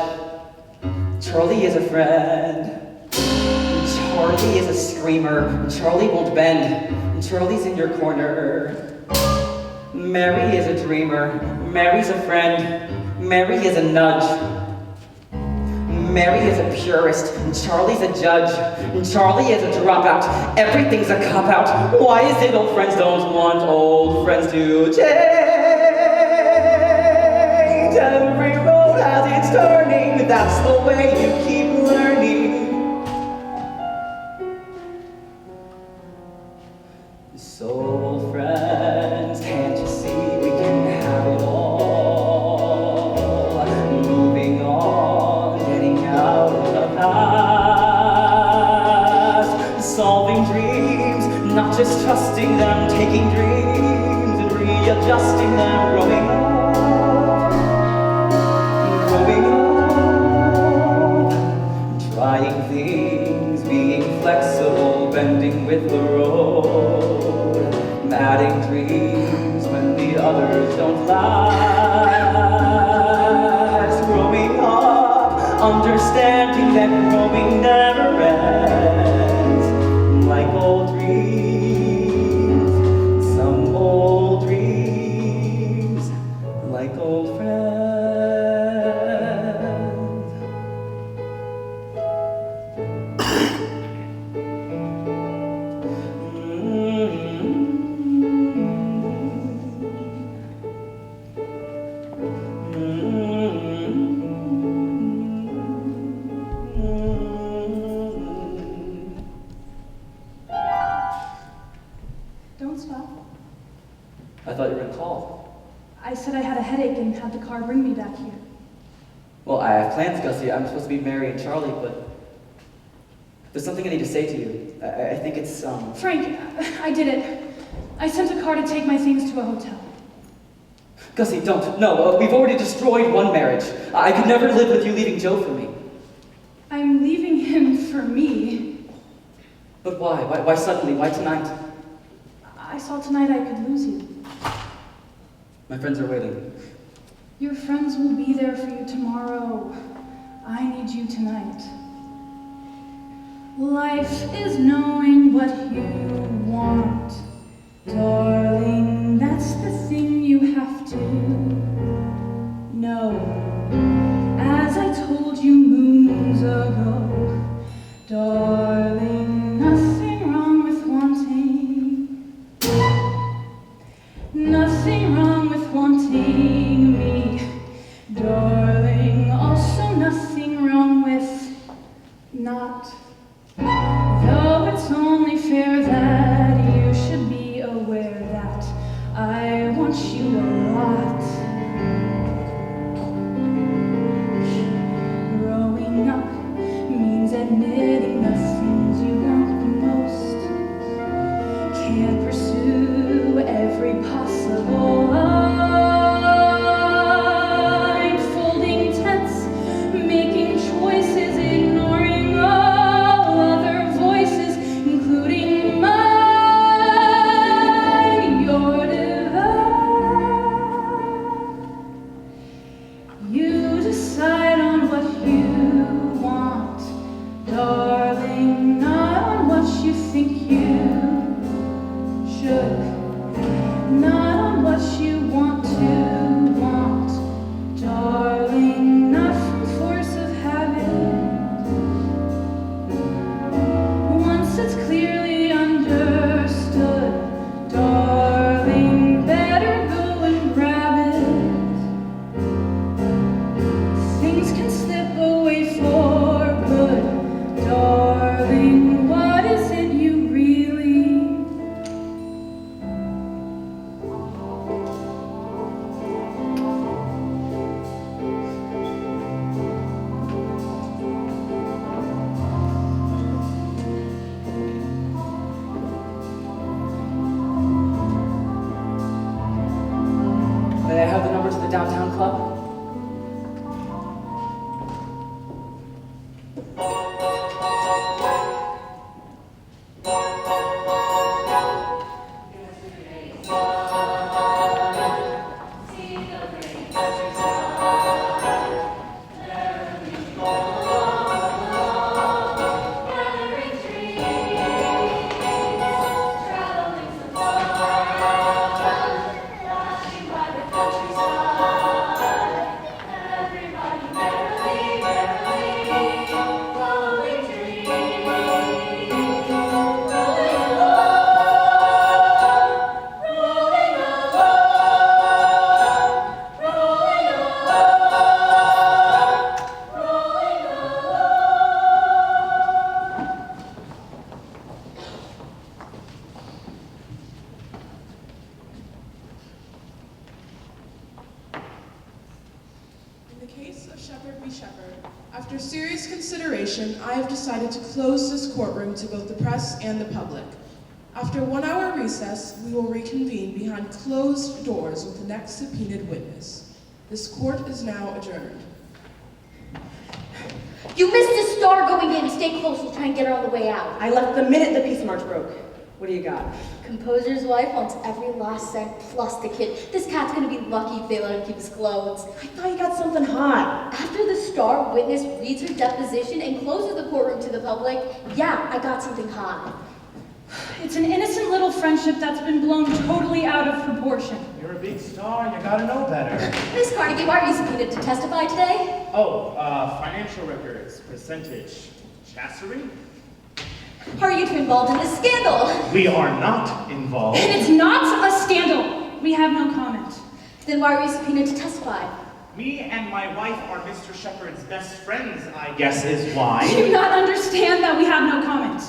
Charlie is a friend. Charlie is a screamer, Charlie won't bend. Charlie's in your corner. Mary is a dreamer, Mary's a friend. Mary is a nudge. Mary is a purist, and Charlie's a judge, and Charlie is a dropout. Everything's a cop-out. Why is it old friends don't want old friends to change? Every road has its turning, that's the way you keep learning. So, old friends, can't you see we can have it all? Moving on, getting out of the past, solving dreams, not just trusting them, taking dreams and readjusting them, growing up, trying things, being flexible, bending with the road, adding dreams when the others don't last, growing up, understanding that growing never ends, like old dreams, some old dreams, like old friends. Don't stop. I thought you were gonna call. I said I had a headache and had the car bring me back here. Well, I have plans, Gussie. I'm supposed to be Mary and Charlie, but there's something I need to say to you. I think it's, Frank, I did it. I sent a car to take my things to a hotel. Gussie, don't. No, we've already destroyed one marriage. I could never live with you leaving Joe for me. I'm leaving him for me. But why? Why suddenly? Why tonight? I saw tonight I could lose you. My friends are waiting. Your friends will be there for you tomorrow. I need you tonight. Life is knowing what you want. Darling, that's the thing you have to know. As I told you moons ago, darling, nothing wrong with wanting. Nothing wrong with wanting me, darling. Also nothing wrong with not. Though it's only fair that you should admitting the things you want the most. Can't pursue every possible line. Folding tents, making choices, ignoring all other voices, including mine. You're divine. You decide on what you want, darling, not on what you think you should, not on what you want to want, darling, not from force of habit. Once it's clearly understood, darling, better go and grab it. Things can slip away for good, darling, what is it you really? May I have the number to the downtown club? In the case of Shepherd v. Shepherd, after serious consideration, I have decided to close this courtroom to both the press and the public. After a 1-hour recess, we will reconvene behind closed doors with the next subpoenaed witness. This court is now adjourned. You missed a star going in. Stay close. We'll try and get her on the way out. I left the minute the peace march broke. What do you got? Composer's wife wants every last cent plus the kid. This cat's gonna be lucky if they let him keep his clothes. I thought you got something hot. After the star witness reads her deposition and closes the courtroom to the public, yeah, I got something hot. It's an innocent little friendship that's been blown totally out of proportion. You're a big star, you gotta know better. Miss Carnegie, why are you subpoenaed to testify today? Oh, financial records, percentage, chassery? Are you two involved in this scandal? We are not involved. And it's not a scandal. We have no comment. Then why are you subpoenaed to testify? Me and my wife are Mr. Shepherd's best friends, I guess is why. Do you not understand that we have no comment?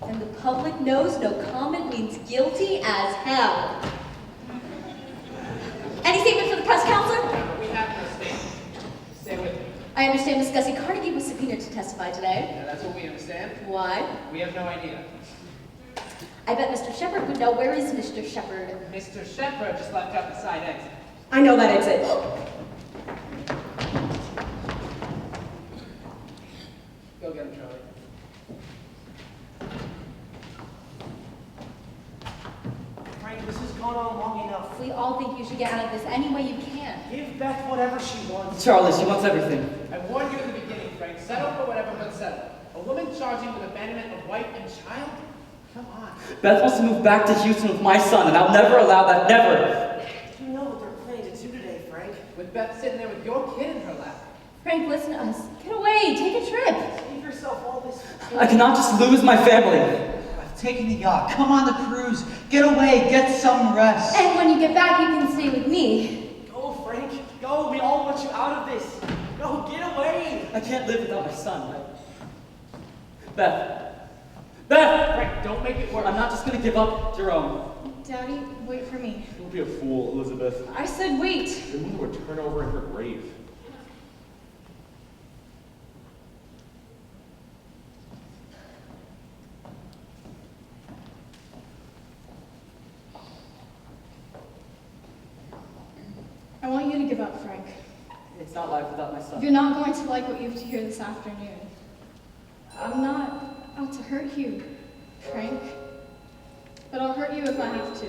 And the public knows no comment means guilty as hell. Any statement for the press, counselor? We have no statement. Stay with me. I understand Miss Gussie Carnegie was subpoenaed to testify today. Yeah, that's what we understand. Why? We have no idea. I bet Mr. Shepherd would know. Where is Mr. Shepherd? Mr. Shepherd just left out the side exit. I know that exit. Go get him, Charlie. Frank, this has gone on long enough. We all think you should get out of this any way you can. Give Beth whatever she wants. Charlie, she wants everything. I warned you in the beginning, Frank. Settle for whatever but settle. A woman charging with abandonment of wife and child? Come on. Beth wants to move back to Houston with my son, and I'll never allow that. Never. You know what they're planning to do today, Frank? With Beth sitting there with your kid in her lap. Frank, listen to us. Get away. Take a trip. Save yourself all this. I cannot just lose my family. I've taken the yacht. Come on the cruise. Get away. Get some rest. And when you get back, you can stay with me. Go, Frank. Go. We all want you out of this. Go, get away. I can't live without my son. Beth. Beth! Frank, don't make it worse. I'm not just gonna give up, Jerome. Daddy, wait for me. Don't be a fool, Elizabeth. I said wait. Your mother would turn over in her grave. life without my son. You're not going to like what you have to hear this afternoon. I'm not out to hurt you, Frank. But I'll hurt you if I have to.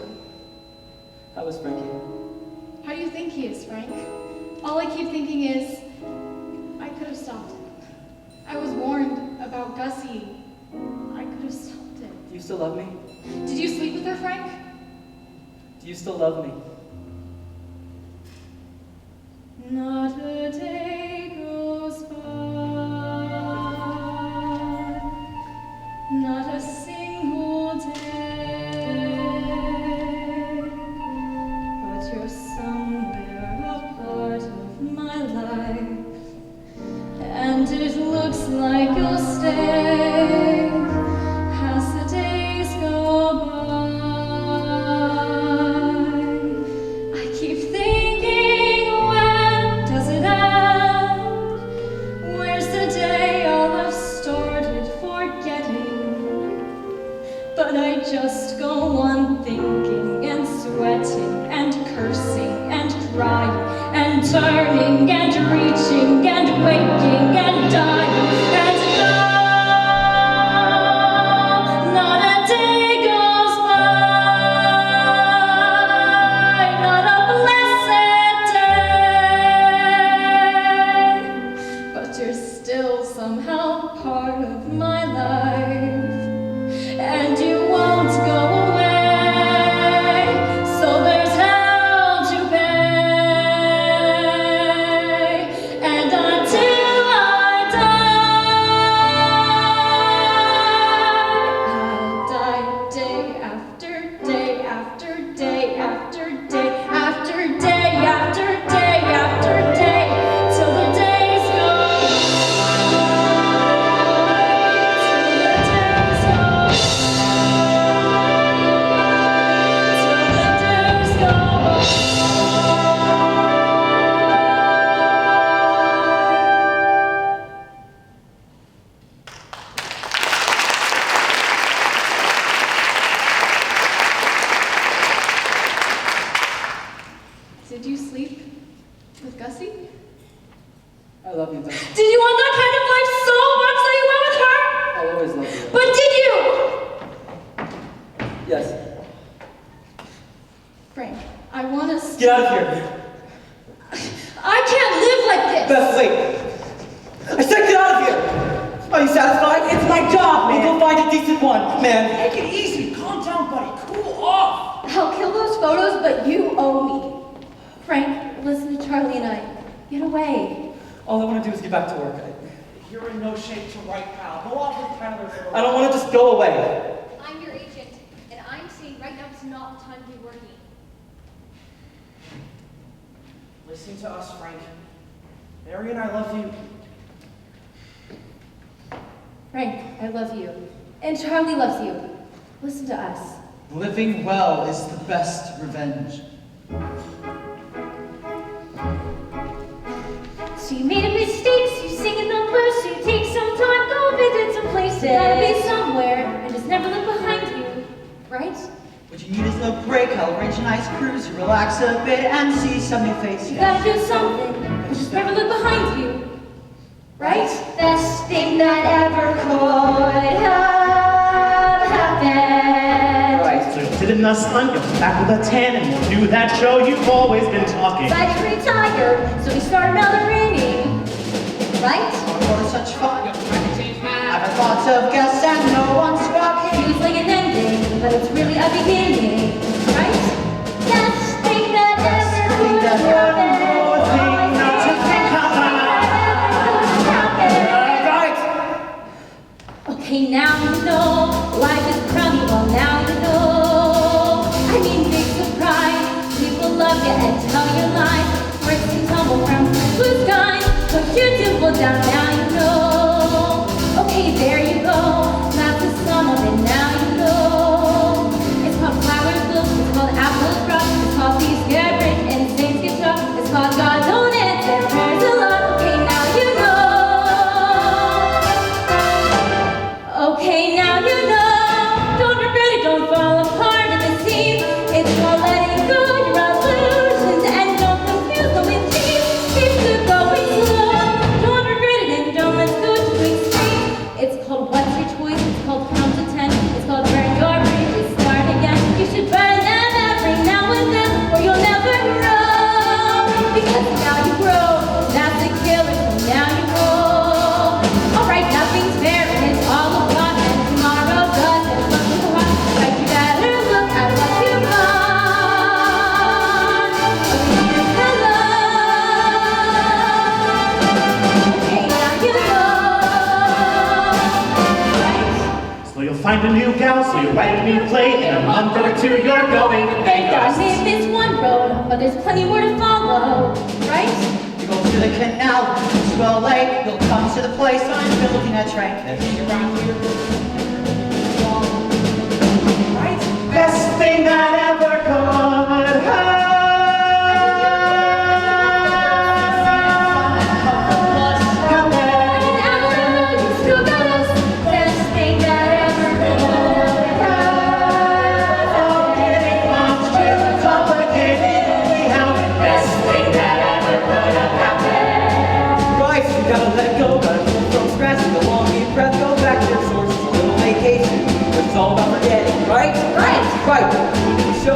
How is Frankie? How do you think he is, Frank? All I keep thinking is, I could have stopped it. I was warned about Gussie. I could have stopped it. Do you still love me? Did you sleep with her, Frank? Do you still love me? Not a day goes by, not a single day, but you're somewhere a part of my life, and it looks like you'll stay as the days go by. I keep thinking, when does it end? Where's the day all I've started forgetting? But I just go on thinking and sweating and cursing and crying and turning and reaching and waking and dying and not a day goes by, not a blessed day, but you're still somehow part of my life, and you won't go away, so there's hell to pay, and until I die, I'll die day after day after day after day after day after day after day, till the days go Did you sleep with Gussie? I love you, Dad. Did you want that kind of life so much that you went with her? I'll always love you. But did you? Yes. Frank, I want us. Get out of here. I can't live like this. Beth, wait. I said get out of here. Are you satisfied? It's my job, man. We'll go find a decent one, man. Take it easy. Calm down, buddy. Cool off. I'll kill those photos, but you owe me. Frank, listen to Charlie and I. Get away. All I want to do is get back to work. You're in no shape to write, pal. Go off with Tyler. I don't want to just go away. I'm your agent, and I'm saying right now is not the time to be working. Listen to us, Frank. Mary and I love you. Frank, I love you. And Charlie loves you. Listen to us. Living well is the best revenge. So you made a mistake, so you sing a number, so you take some time, go visit some places. You gotta be somewhere, and just never look behind you, right? What you need is a break. I'll arrange a nice cruise. You relax a bit and see some new faces. You gotta do something, and just never look behind you, right? Best thing that ever could have happened. Right. So you did enough stunt, you're back with a tan, and we'll do that show you've always been talking. Decided to retire, so we start another inning, right? Oh, such fun. I've had lots of guests and no one's walking. Feels like an ending, but it's really a beginning, right? Best thing that ever could have happened. Not to think about. Right. Okay, now you know life is crummy. Well, now you know. I mean, big surprise. People love you and tell you lies. Bricks and tumble from blue skies. Put your dimple down. Now you know. Okay, there you go. That's the sum of it. Now you know. It's called flowers bloom. It's called apples drop. It's called these get rich and saints get drunk. It's called God's own answer. Prayers a lot. Okay, now you know. Okay, now you know. Don't regret it. Don't fall apart in the scene. It's called letting go. Your illusions and don't confuse them with dreams. Keep to going. find a new gal, so you write a new play. In a month or two, you're going to Thank God, Vegas. maybe it's one road, but there's plenty more to follow, right? You go to the canal, to LA, you'll come to the place I'm building a train. Then around here. Right? Best thing that ever could happen. It's all about forgetting, right? Right. Right. So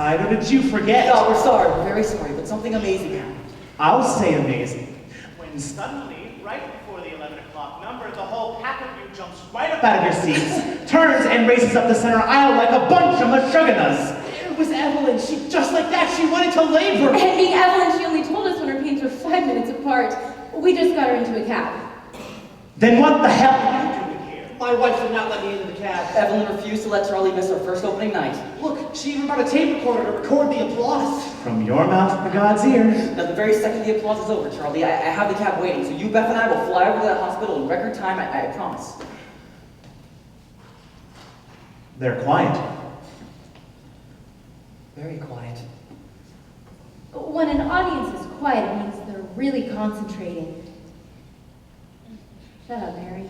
outside, or did you forget? No, we're sorry. We're very sorry, but something amazing happened. I'll say amazing. When suddenly, right before the 11 o'clock number, the whole pack of you jumps right up out of your seats, turns and races up the center aisle like a bunch of Meshuggahs. It was Evelyn. She, just like that, she went into labor. And being Evelyn, she only told us when her pains were 5 minutes apart. We just got her into a cab. Then what the hell are you doing here? My wife would not let me into the cab. Evelyn refused to let Charlie miss her first opening night. Look, she even brought a tape recorder to record the applause. From your mouth to God's ear. Now, the very second the applause is over, Charlie, I have the cab waiting, so you, Beth, and I will fly over to that hospital in record time, I promise. They're quiet. Very quiet. When an audience is quiet, it means they're really concentrating. Shut up, Mary.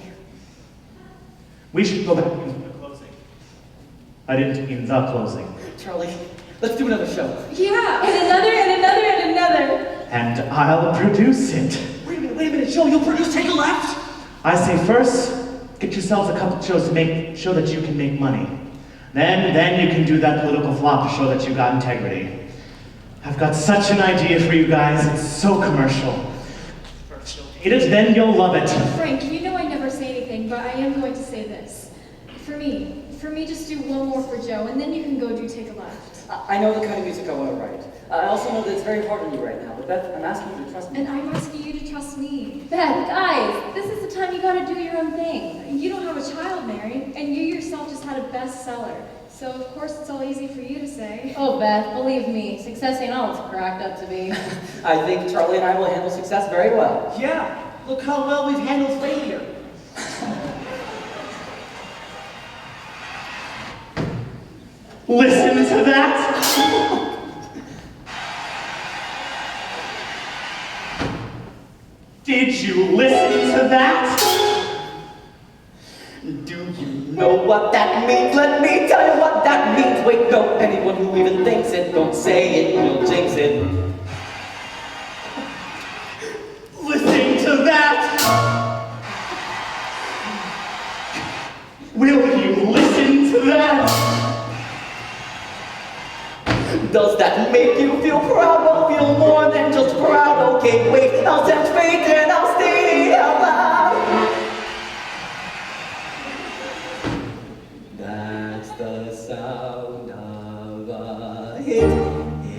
We should go back into the closing. I didn't mean the closing. Charlie, let's do another show. Yeah. And another, and another, and another. And I'll produce it. Wait a minute, Joe, you'll produce Take a Left? I say first, get yourselves a couple shows to show that you can make money. Then you can do that political flop to show that you got integrity. I've got such an idea for you guys. It's so commercial. First you'll hate it, then you'll love it. Frank, you know I never say anything, but I am going to say this. For me, just do one more for Joe, and then you can go do Take a Left. I know the kind of music I want to write. I also know that it's very important to you right now, but Beth, I'm asking you to trust me. And I'm asking you to trust me. Beth, guys, this is the time you gotta do your own thing. You don't have a child, Mary, and you yourself just had a bestseller. So of course it's all easy for you to say. Oh, Beth, believe me, success ain't all it's cracked up to be. I think Charlie and I will handle success very well. Yeah, look how well we've handled failure. Listen to that! Did you listen to that? Do you know what that means? Let me tell you what that means. Wait, no, anyone who even thinks it, don't say it, you'll jinx it. Listen to that! Will you listen to that? Does that make you feel proud? Well, feel more than just proud. Okay, wait, I'll tempt fate and I'll stay out loud. That's the sound of a hit.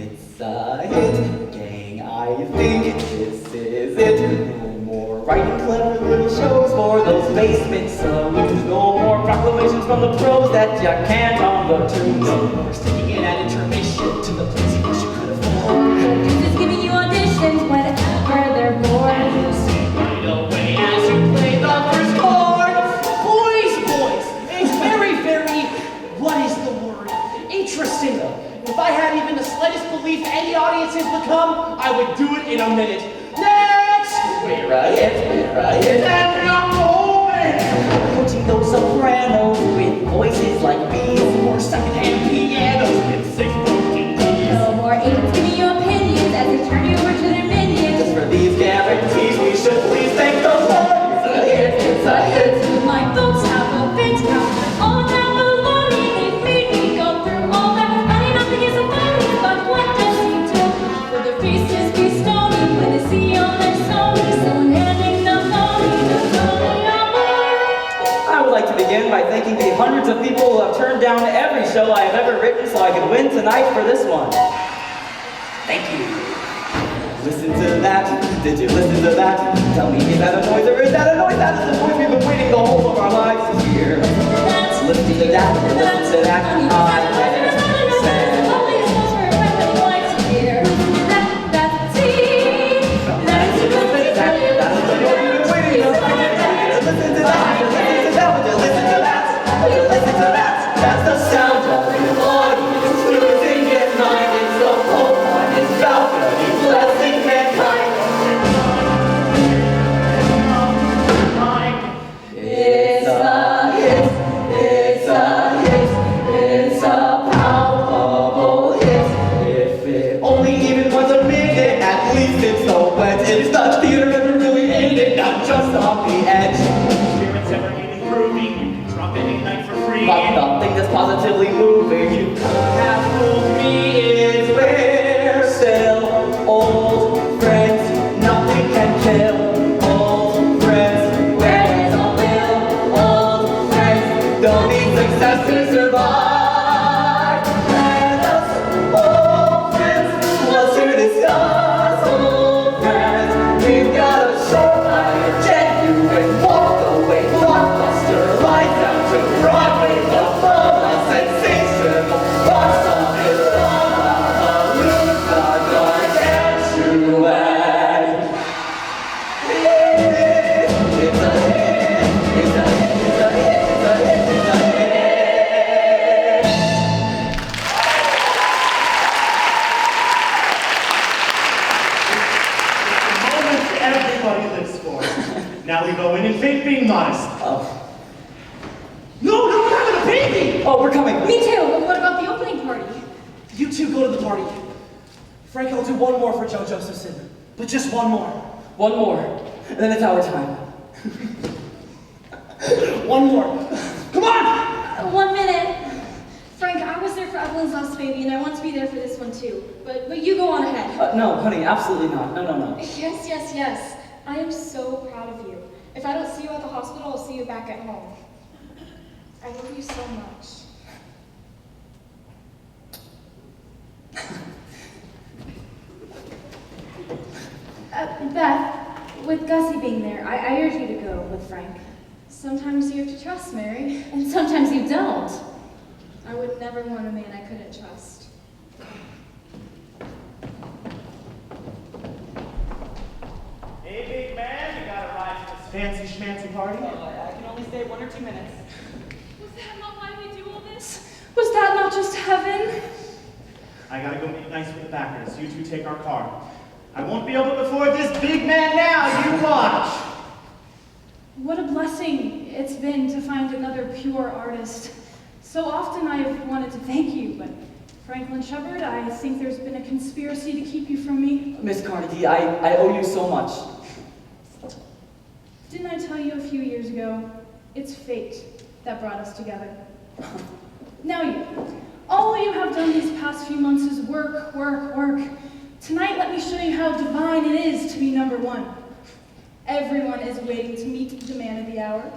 It's a hit, gang. I think this is it. No more writing clever little shows for those basement saloons. No more proclamations from the pros that you can't on the tunes. No more sticking in at intermission to the place you wish you could afford. Just giving you auditions whenever they're bored. You say right away as you play the first chord. Boys, it's very, what is the word? Interesting. If I had even the slightest belief any audiences would come, I would do it in a minute. Next! We're a hit, And I'm moving! coaching those sopranos with voices like bees. More second-hand pianos with 6 broken keys. No more agents giving you opinions as they turn you over to their minions. Just for these guarantees, we should please thank the Lord. It's a hit. My folks have a big house. All of that baloney, they've made me go through all that. Money, nothing is a money, but what does he do? For their faces be stony when they see on their Sony, someone handing them money, the Sony I would like to begin by thanking the hundreds of people who have turned down every show I have ever written so I could win tonight for this one. Thank you. Listen to that. Did you listen to that? Tell me, is that a noise or is that a noise? That is the voice we've been waiting the whole of our lives to hear. Listen to that. Listen to that. That's the sound of the audience losing its mind. It's the whole point. It's balcony blessing mankind. It's a hit. It's a hit. It's a palpable hit. If it only even was a minute, at least it's so wet. It's the theater never really ended, not just on the edge. Spirits ever been improving, you can drop any night for free. But nothing that's positively moving. You have fooled me what he lives for. Now we go in and fake being modest. Oh. No, we're having a baby! Oh, we're coming. Me too, but what about the opening party? You two go to the party. Frank, I'll do one more for Joe Josephson. But just one more. One more, and then it's our time. One more. Come on! 1 minute. Frank, I was there for Evelyn's last baby, and I want to be there for this one too. But you go on ahead. No, honey, absolutely not. No, no, no. Yes, yes, yes. I am so proud of you. If I don't see you at the hospital, I'll see you back at home. I love you so much. Beth, with Gussie being there, I urge you to go with Frank. Sometimes you have to trust, Mary. And sometimes you don't. I would never want a man I couldn't trust. Hey, big man, you got a ride to this fancy schmancy party? I can only stay 1 or 2 minutes. Was that not why we do all this? Was that not just heaven? I gotta go meet nice with the backers. You two take our car. I won't be able to afford this big man now, you watch! What a blessing it's been to find another pure artist. So often I've wanted to thank you, but Franklin Shepard, I think there's been a conspiracy to keep you from me. Miss Carnegie, I owe you so much. Didn't I tell you a few years ago? It's fate that brought us together. Now you. All you have done these past few months is work, work, work. Tonight, let me show you how divine it is to be number one. Everyone is waiting to meet the man of the hour.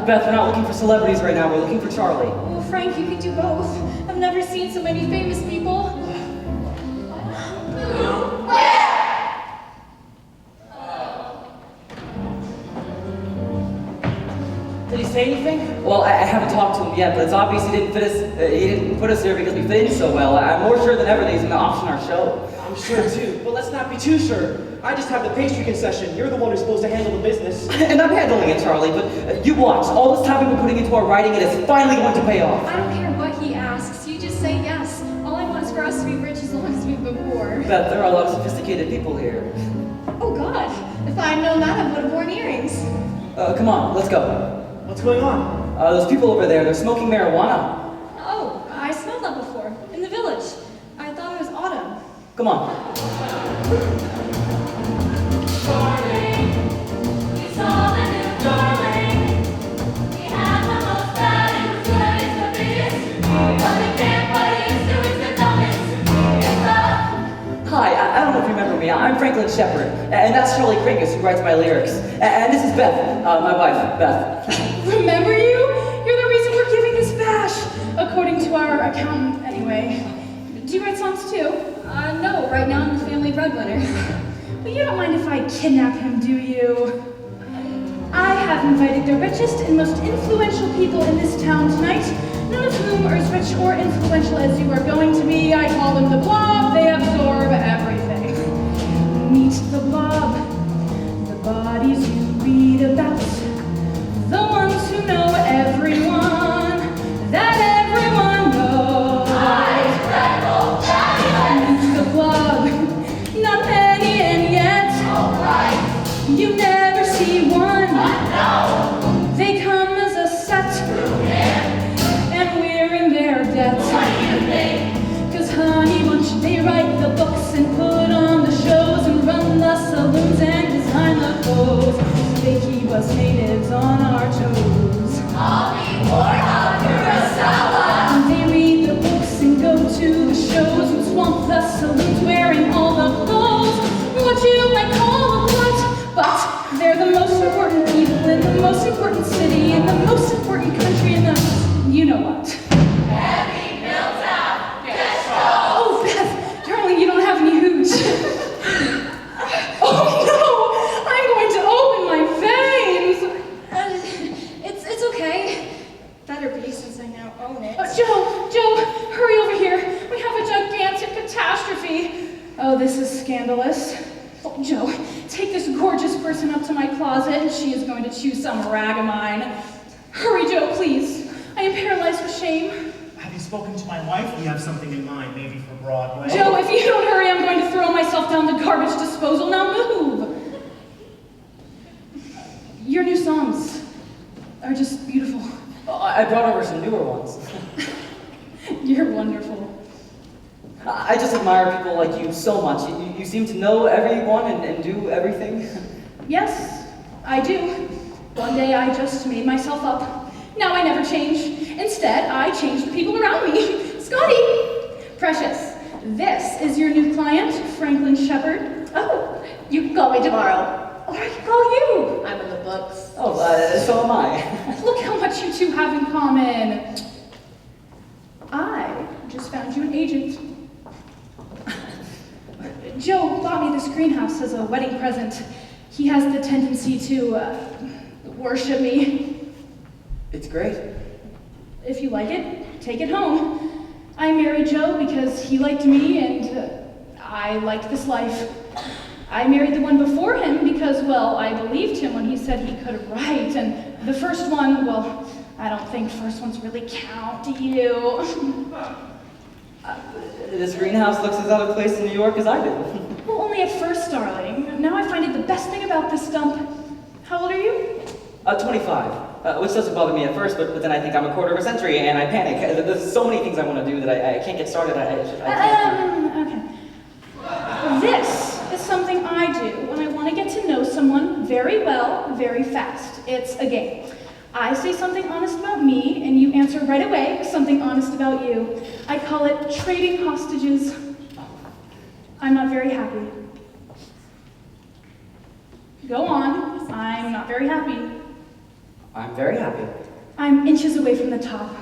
Beth, we're not looking for celebrities right now. We're looking for Charlie. Oh, Frank, you can do both. I've never seen so many famous people. Did he say anything? Well, I haven't talked to him yet, but it's obvious he didn't put us here because we fit in so well. I'm more sure than ever that he's going to option our show. I'm sure too, but let's not be too sure. I just have the pastry concession. You're the one who's supposed to handle the business. And I'm handling it, Charlie, but you watch. All this time we've been putting into our writing, it is finally going to pay off. I don't care what he asks. You just say yes. All I want is for us to be rich as long as we've been poor. Beth, there are a lot of sophisticated people here. Oh, God. If I'd known that, I would have worn earrings. Come on, let's go. What's going on? Those people over there, they're smoking marijuana. Oh, I smelled that before. In the village. I thought it was autumn. Come on. Hi, I don't me. I'm Franklin Shepard, and that's Charlie Kringus, who writes my lyrics. And this is Beth, my wife, Beth. Remember you? You're the reason we're giving this bash, according to our accountant, anyway. Do you write songs too? No, right now I'm the family breadwinner. But you don't mind if I kidnap him, do you? I have invited the richest and most influential people in this town tonight, none of whom are as rich or influential as you are going to be. I call them the Blob. They absorb everything. Meet the Blob, the bodies you read about, the ones who know everyone, that everyone knows. Meet the Blob, not many and yet you never see one. They come as a set, and we're in their debt. Cause honey bunch, they write the books and put on the shows and run the saloons and design the clothes. They keep us natives on our toes. And they read the books and go to the shows and swamp the saloons wearing all the clothes. What you might call a blunt, but they're the most important people in the most important city, in the most important country, in the, you know what. Oh, Beth, darling, you don't have any hooch. Oh no, I'm going to open my veins. It's okay. Better be since I now own it. Joe, hurry over here. We have a gigantic catastrophe. Oh, this is scandalous. Oh, Joe, take this gorgeous person up to my closet and she is going to chew some rag of mine. Hurry, Joe, please. I am paralyzed with shame. Have you spoken to my wife? We have something in mind, maybe for Broadway. Joe, if you don't hurry, I'm going to throw myself down the garbage disposal. Now move. Your new songs are just beautiful. Oh, I brought over some newer ones. You're wonderful. I just admire people like you so much. You seem to know everyone and do everything. Yes, I do. One day I just made myself up. Now I never change. Instead, I change the people around me. Scotty! Precious, this is your new client, Franklin Shepard. Oh, you can call me tomorrow. Or I can call you. I'm in the books. Oh, so am I. Look how much you two have in common. I just found you an agent. Joe bought me this greenhouse as a wedding present. He has the tendency to worship me. It's great. If you like it, take it home. I married Joe because he liked me and I liked this life. I married the one before him because, well, I believed him when he said he could write. And the first one, well, I don't think first ones really count, do you? This greenhouse looks as out of place in New York as I do. Well, only at first, darling. Now I find it the best thing about this dump. How old are you? 25, which doesn't bother me at first, but then I think I'm a quarter of a century and I panic. There's so many things I want to do that I can't get started. I can't. Okay. This is something I do when I want to get to know someone very well, very fast. It's a game. I say something honest about me, and you answer right away something honest about you. I call it trading hostages. I'm not very happy. Go on. I'm not very happy. I'm very happy. I'm inches away from the top.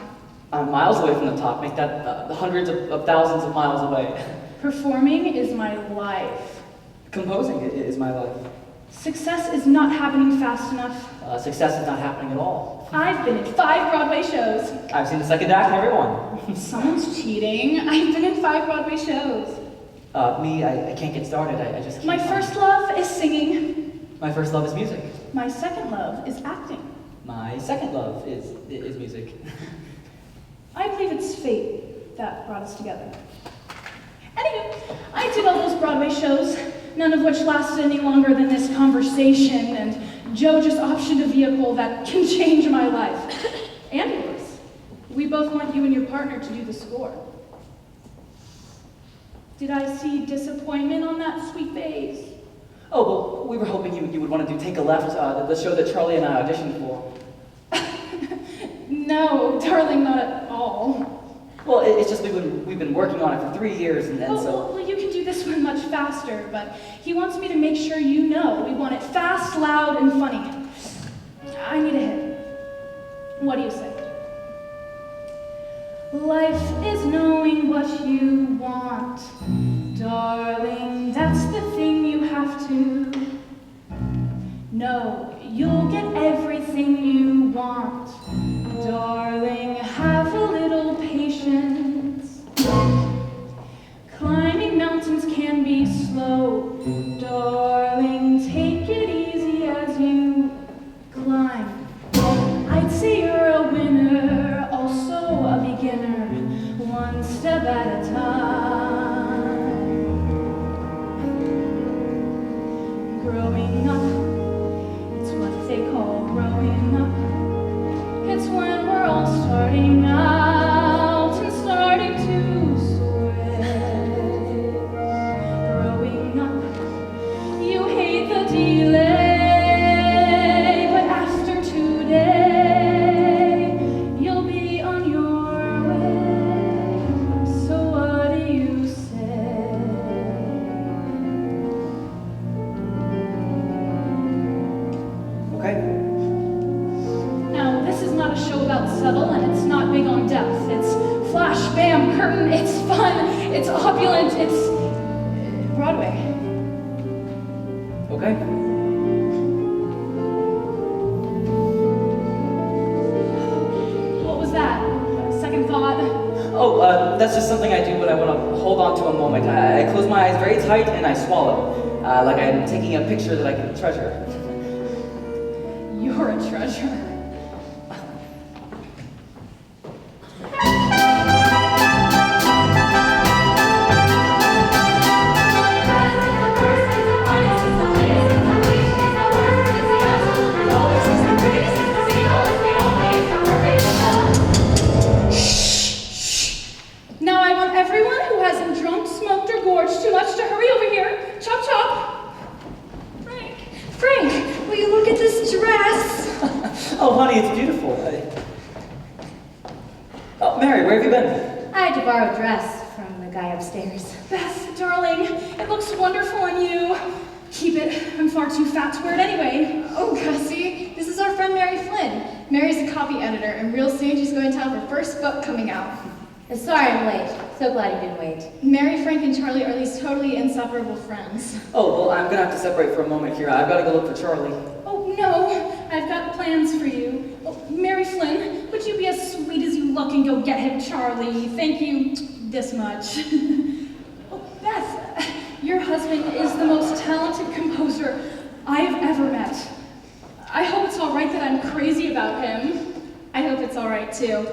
I'm miles away from the top. Make that hundreds of thousands of miles away. Performing is my life. Composing is my life. Success is not happening fast enough. Success is not happening at all. I've been in 5 Broadway shows. I've seen the second act in every one. Someone's cheating. I've been in 5 Broadway shows. Me, I can't get started. I just can't. My first love is singing. My first love is music. My second love is acting. My second love is music. I believe it's fate that brought us together. Anyway, I did all those Broadway shows, none of which lasted any longer than this conversation, and Joe just optioned a vehicle that can change my life. And yours. We both want you and your partner to do the score. Did I see disappointment on that sweet face? Oh, well, we were hoping you would want to do Take a Left, the show that Charlie and I auditioned for. No, darling, not at all. Well, it's just we've been working on it for 3 years, and then so... Well, you can do this one much faster, but he wants me to make sure you know we want it fast, loud, and funny. I need a hit. What do you say? Life is knowing what you want, darling, that's the thing you have to know. You'll get everything you want, darling, have a little patience. Climbing mountains can be slow, darling, take it easy as you climb. I'd say you're a winner, also a beginner, one step at a time. Growing up, it's what they call growing up. It's when we're all starting out and starting to sway. Growing up, you hate the delay, but after today, you'll be on your way. So what do you say? Okay. Now, this is not a show about subtle, and it's not big on depth. It's flash, bam, curtain, it's fun, it's opulent, it's Broadway. Okay. What was that? Second thought? Oh, that's just something I do when I want to hold on to a moment. I close my eyes very tight and I swallow, like I'm taking a picture that I can treasure. You're a treasure. Now I want everyone who hasn't drunk, smoked, or gorged too much to hurry over here. Chop, chop. Frank, will you look at this dress? Oh, honey, it's beautiful. Oh, Mary, where have you been? I had to borrow a dress from the guy upstairs. Beth, darling, it looks wonderful on you. Keep it. I'm far too fat to wear it anyway. Oh, Gussie, this is our friend Mary Flynn. Mary's a copy editor, and real soon she's going to have her first book coming out. Sorry I'm late. So glad you didn't wait. Mary, Frank, and Charlie are at least totally inseparable friends. Oh, well, I'm gonna have to separate for a moment here. I've got to go look for Charlie. Oh, no, I've got plans for you. Oh, Mary Flynn, would you be as sweet as you look and go get him, Charlie? Thank you this much. Oh, Beth, your husband is the most talented composer I've ever met. I hope it's all right that I'm crazy about him. I hope it's all right, too.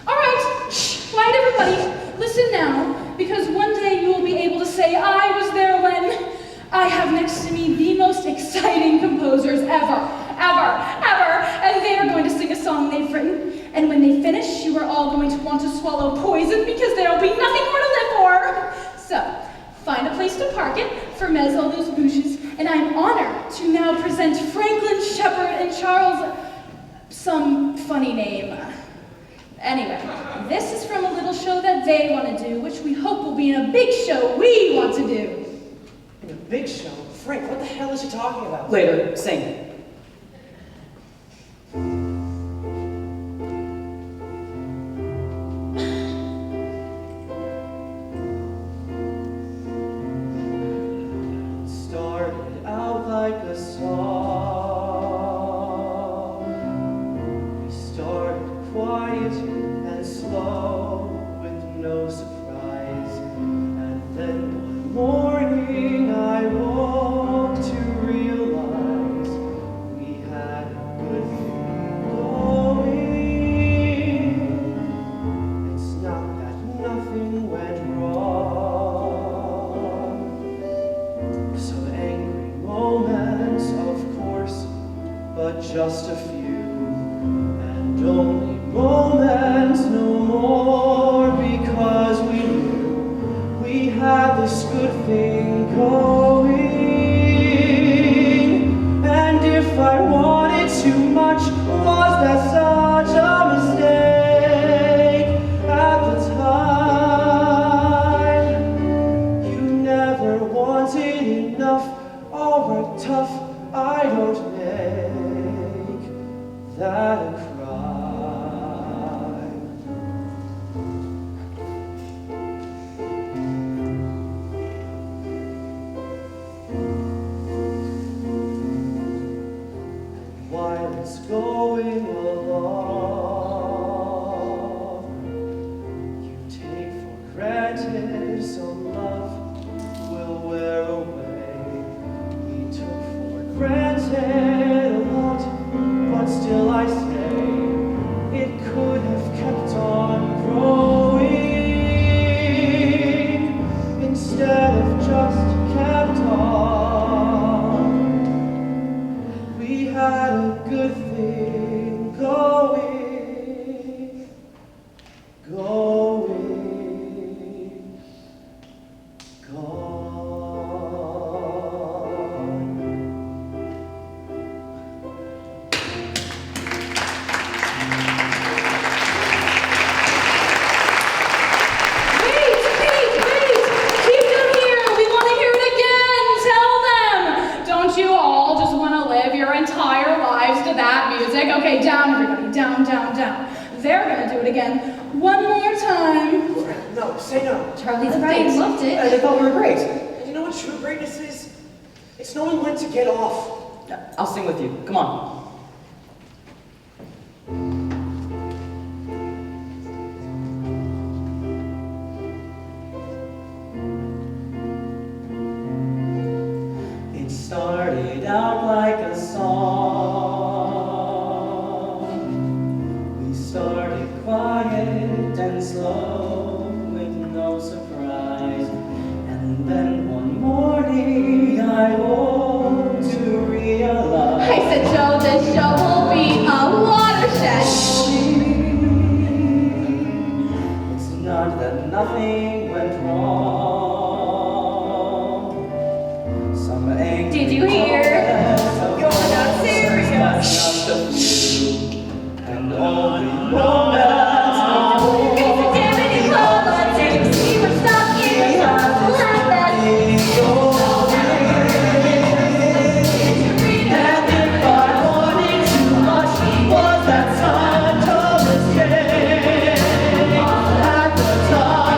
All right, quiet everybody. Listen now, because one day you will be able to say, I was there when. I have next to me the most exciting composers ever, and they are going to sing a song they've written. And when they finish, you are all going to want to swallow poison because there will be nothing more to live for. So, find a place to park it for Mez all those bouches, and I'm honored to now present Franklin Shepard and Charles, some funny name. Anyway, this is from a little show that they want to do, which we hope will be in a big show we want to do. In a big show? Frank, what the hell is she talking about? Later, sing. Started out like a song. We started quiet and slow with no surprise. And then one morning I woke to realize we had a good thing going. It's not that nothing went wrong. Some angry moments, of course, but just a few. And only moments, no more, because we knew we had this good thing going. And if I wanted too much, was that such a mistake? granted, so love will wear away. We took for granted a lot, but still I say it could have kept on growing instead of just kept on. We had a good thing going, going, gone. Keep them here. We want to hear it again. Tell them. Don't you all just want to live your entire lives to that music? Okay, down, everybody. Down, down, down. They're going to do it again. One more time. No, say no. Charlie's right. Loved it. I thought we were great. And you know what true greatness is? It's knowing when to get off. I'll sing with you. Come on. It started out like a song. We started quiet and slow with no surprise. And then one morning I woke to realize I said, Joe, this show will be a watershed. it's not that nothing went wrong. Some angry Did you hear? comments You're not serious. just a few, and only moments of It's a damn politics. We were stuck in a like that. And if I wanted too much, was that such a mistake at the time?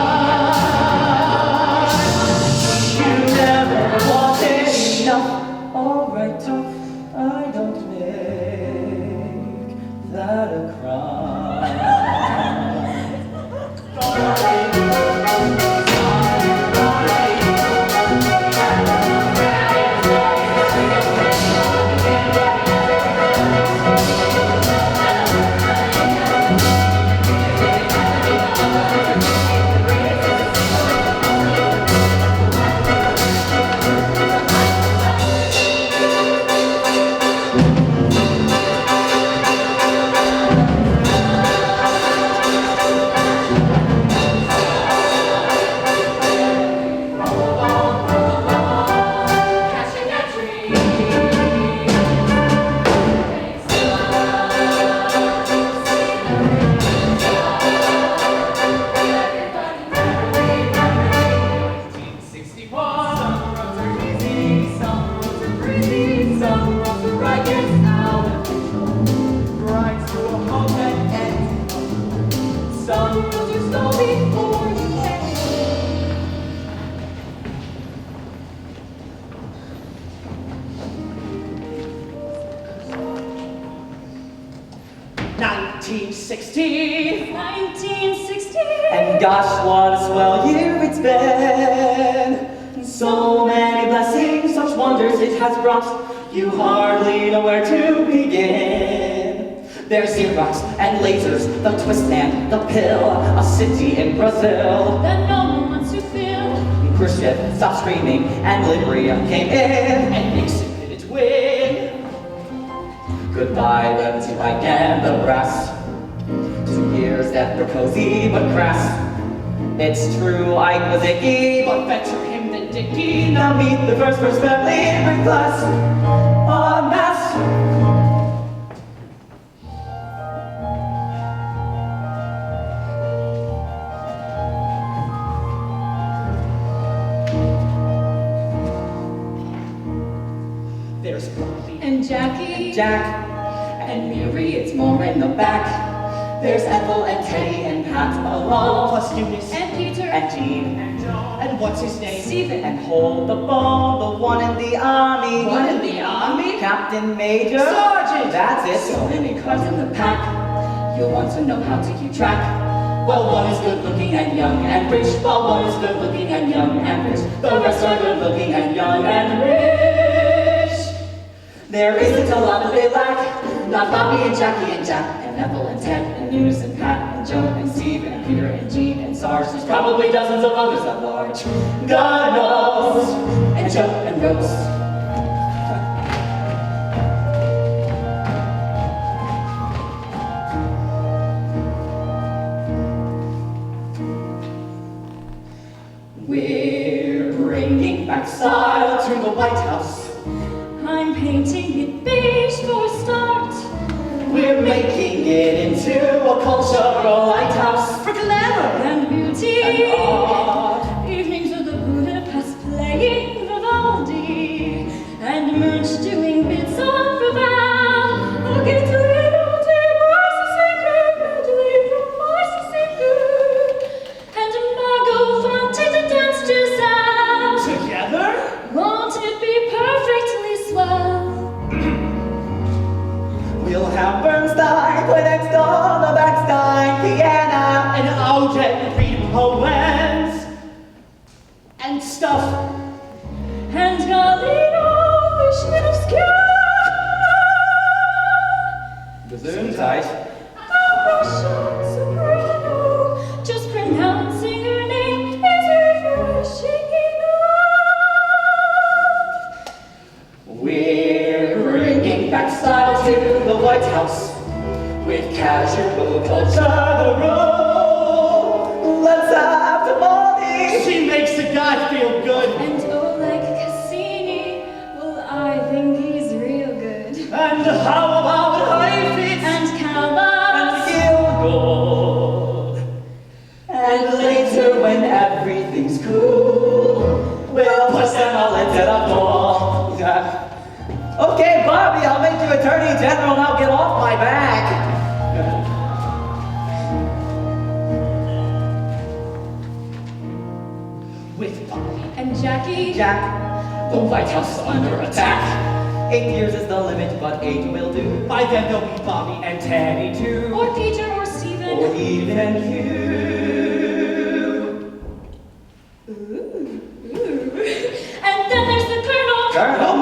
You never wanted enough. Alright, tough, I don't make that a crime. And gosh, what a swell year it's been. So many blessings, such wonders it has brought. You hardly know where to begin. There's Xerox and lasers, the twist and the pill. A city in Brazil That no one wants to fill. Khrushchev stopped screaming and Libya came in. And Nixon didn't win. Goodbye, the T-Bike and the brass. 2 years that were cozy but crass. It's true, Ike was icky, but better him than Dickie. Now meet the first family in class. En masse. There's Bobby And Jackie. Jack and Mary, it's more in the back. There's Ethel and Teddy and Pat along, plus Eunice And Peter. and Jean and John and what's his name? Stephen. And hold the ball, the one in the army. One in the army? Captain Major. Sergeant. That's it. So many cards in the pack. You'll want to know how to keep track. Well, one is good looking and young and rich. Well, one is good looking and young and rich. The rest are good looking and young and rich. There isn't a lot that they lack. Not Bobby and Jackie and Jack and Ethel and Ted and Eunice and Pat and Joe and Steve and Peter and Jean and Sarge. There's probably dozens of others at large. God knows. And Joe and Rose. We're bringing back style to the White House. I'm painting it beige for a start. We're making it into a cultural lighthouse For glamour and beauty. and art. Evenings of the Budapest playing Vivaldi. And Munch doing bits on Ravel. Okay, to little dear Marcy medley from Marcy and Margot Fonte to dance Giselle. Together? Won't it be perfectly swell? We'll have Bernstein play next on the Backstein piano. And I'll get read poems and stuff. And Galino Wisniewski. Gesundheit. Russian soprano, just pronouncing her name is refreshing enough. We're bringing back style to the White House with casual culture the rule. Let's have tamales. She makes a guy feel good. And oh, like Cassini, well, I think he's real good. And how about Heifetz? And Callas. Gold. And later when everything's cool, we'll push them all into the pool. Okay, Bobby, I'll make you Attorney General and I'll get off my back. With Bobby. And Jackie. Jack, The White House under attack. 8 years is the limit, but 8 will do. By then there'll be Bobby and Teddy too. Or Peter or Stephen. Or even you. And then there's the Colonel. Colonel,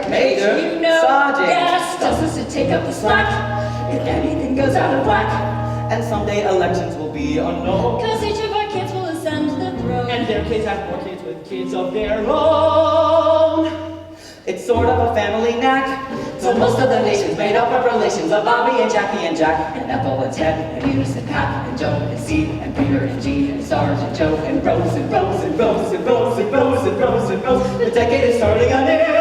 Major, you know, Sergeant. yes, Tells us to take up the slack if anything goes out of whack. And someday elections will be unknown. Cause each of our kids will ascend the throne. And their kids have more kids with kids of their own. It's sort of a family knack. So most of the nation's made up of relations of Bobby and Jackie and Jack and Ethel and Ted and Eunice and Pat and Joe and Steve and Peter and Jean and Sarge and Joe and Rose and Rose and Rose and Rose and Rose and Rose and Rose. The decade is starting anew.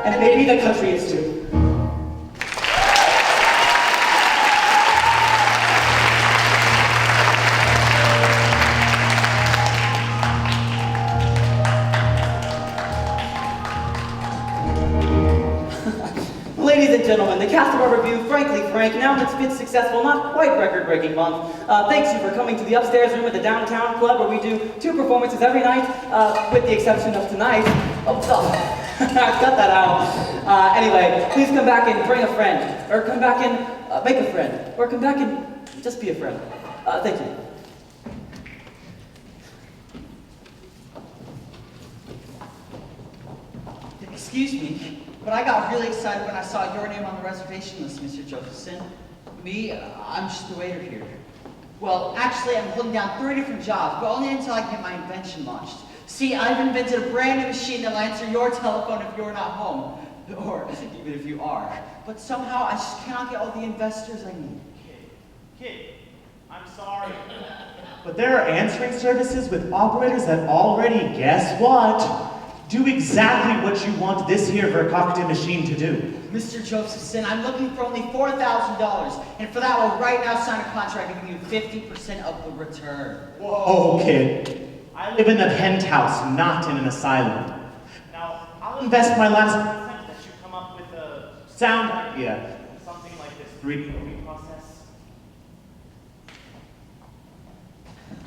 And maybe the country is too. Ladies and gentlemen, the cast of our review, Frankly Frank, now in its fifth successful, not quite record-breaking month. Thanks you for coming to the upstairs room at the Downtown Club, where we do 2 performances every night, with the exception of tonight. Oh, cut that out. Anyway, please come back and bring a friend, or come back and make a friend, or come back and just be a friend. Thank you. Excuse me, but I got really excited when I saw your name on the reservation list, Mr. Josephson. Me, I'm just the waiter here. Well, actually, I'm holding down 3 different jobs, but only until I can get my invention launched. See, I've invented a brand new machine that'll answer your telephone if you're not home, or even if you are. But somehow, I just cannot get all the investors I need. Kid, I'm sorry. But there are answering services with operators that already, guess what? Do exactly what you want this here Verkakte machine to do. Mr. Josephson, I'm looking for only $4,000, and for that, we'll right now sign a contract giving you 50% of the return. Whoa, kid. I live in the penthouse, not in an asylum. Now, I'll invest my last cent that you come up with a sound idea. Something like this 3D movie process.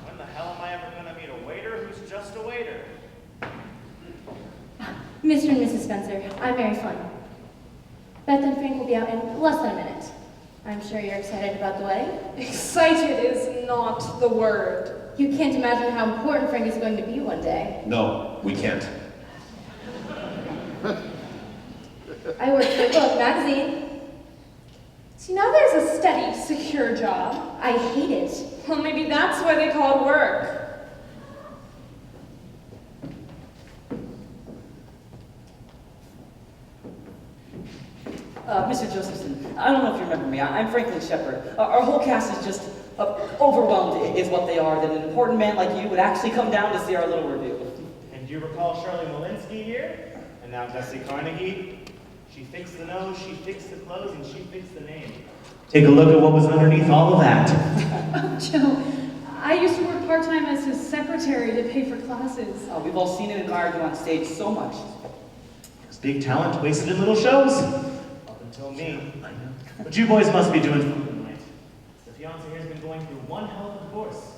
When the hell am I ever going to meet a waiter who's just a waiter? Mr. and Mrs. Spencer, I'm Mary Flynn. Beth and Frank will be out in less than a minute. I'm sure you're excited about the wedding. Excited is not the word. You can't imagine how important Frank is going to be one day. No, we can't. I work for Book magazine. See, now there's a steady, secure job. I hate it. Well, maybe that's why they call it work. Mr. Josephson, I don't know if you remember me. I'm Franklin Shepard. Our whole cast is just overwhelmed is what they are, that an important man like you would actually come down to see our little review. And do you recall Shirley Malinsky here? And now Bessie Carnegie? She fixed the nose, she fixed the clothes, and she fixed the name. Take a look at what was underneath all of that. Oh, Joe, I used to work part-time as his secretary to pay for classes. Oh, we've all seen and admired you on stage so much. There's big talent wasted in little shows. Up until me. But you boys must be doing something right. The fiancé here's been going through one hell of a divorce.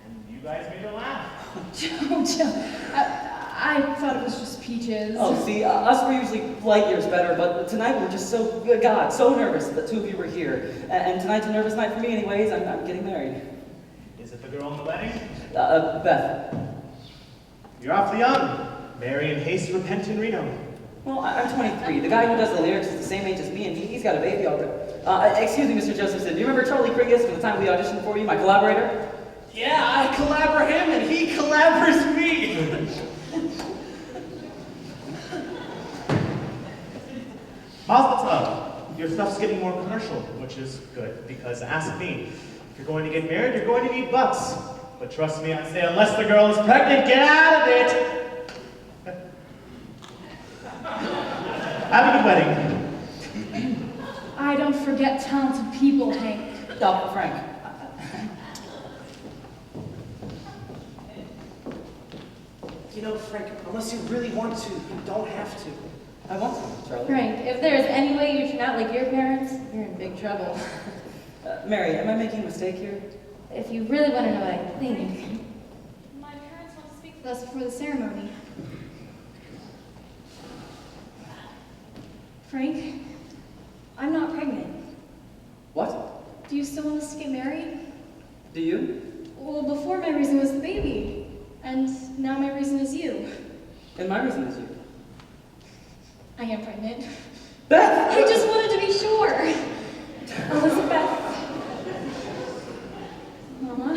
And you guys made her laugh. Joe, I thought it was just peaches. Oh, see, us were usually light years better, but tonight we're just so, God, so nervous that the two of you were here. And tonight's a nervous night for me anyways. I'm getting married. Is it the girl in the wedding? Beth. You're awfully young. Marry in haste, repent in Reno. Well, I'm 23. The guy who does the lyrics is the same age as me, and he's got a baby already. Excuse me, Mr. Josephson, do you remember Charlie Kringus from the time we auditioned for you, my collaborator? Yeah, I collabor him and he collabors me. Mazel tov. Your stuff's getting more commercial, which is good, because ask me, if you're going to get married, you're going to need bucks. But trust me, I say, unless the girl is pregnant, get out of it! Have a good wedding. I don't forget talented people, Hank. Oh, Frank. You know, Frank, unless you really want to, you don't have to. I want to, Charlie. Frank, if there's any way you turn out like your parents, you're in big trouble. Mary, am I making a mistake here? If you really want to know what I think. My parents want to speak with us before the ceremony. Frank, I'm not pregnant. What? Do you still want us to get married? Do you? Well, before my reason was the baby, and now my reason is you. And my reason is you. I am pregnant. Beth! I just wanted to be sure. Elizabeth. Mama,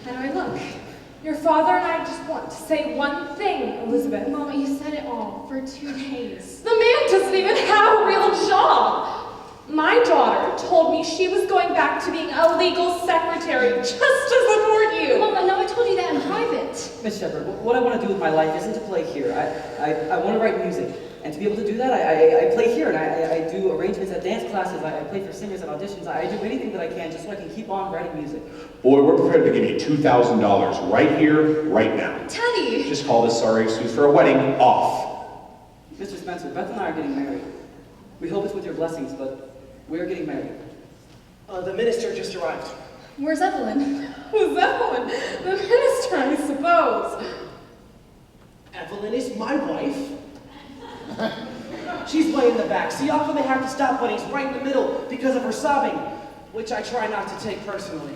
how do I look? Your father and I just want to say one thing, Elizabeth. Mama, you said it all for 2 days. The man doesn't even have a real job. My daughter told me she was going back to being a legal secretary just to support you. Mama, no, I told you that in private. Miss Shepard, what I want to do with my life isn't to play here. I want to write music. And to be able to do that, I play here, and I do arrangements at dance classes, I play for singers at auditions, I do anything that I can just so I can keep on writing music. Boy, we're prepared to give you $2,000 right here, right now. Teddy! Just call this sorry excuse for a wedding off. Mr. Spencer, Beth and I are getting married. We hope it's with your blessings, but we're getting married. The minister just arrived. Where's Evelyn? Who's Evelyn? The minister, I suppose. Evelyn is my wife. She's way in the back. See, often they have to stop when he's right in the middle because of her sobbing, which I try not to take personally.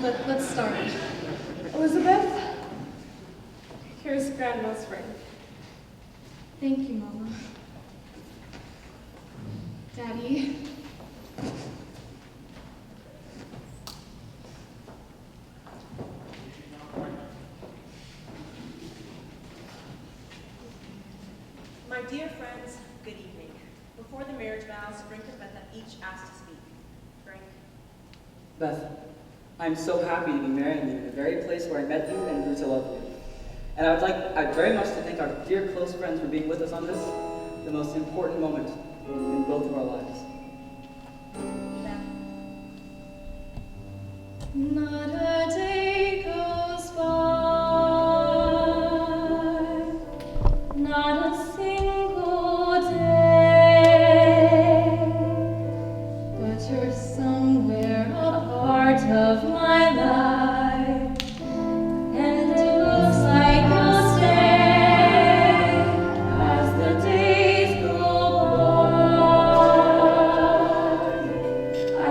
Let's start. Elizabeth, here's Grandma's ring. Thank you, Mama. Daddy. My dear friends, good evening. Before the marriage vows, Frank and Beth have each asked to speak. Frank. Beth, I'm so happy to be marrying you in the very place where I met you and grew to love you. And I'd very much to thank our dear close friends for being with us on this, the most important moment in both of our lives. Not a day goes by, not a single day, but you're somewhere a part of my life, and it looks like you'll stay as the days go by. I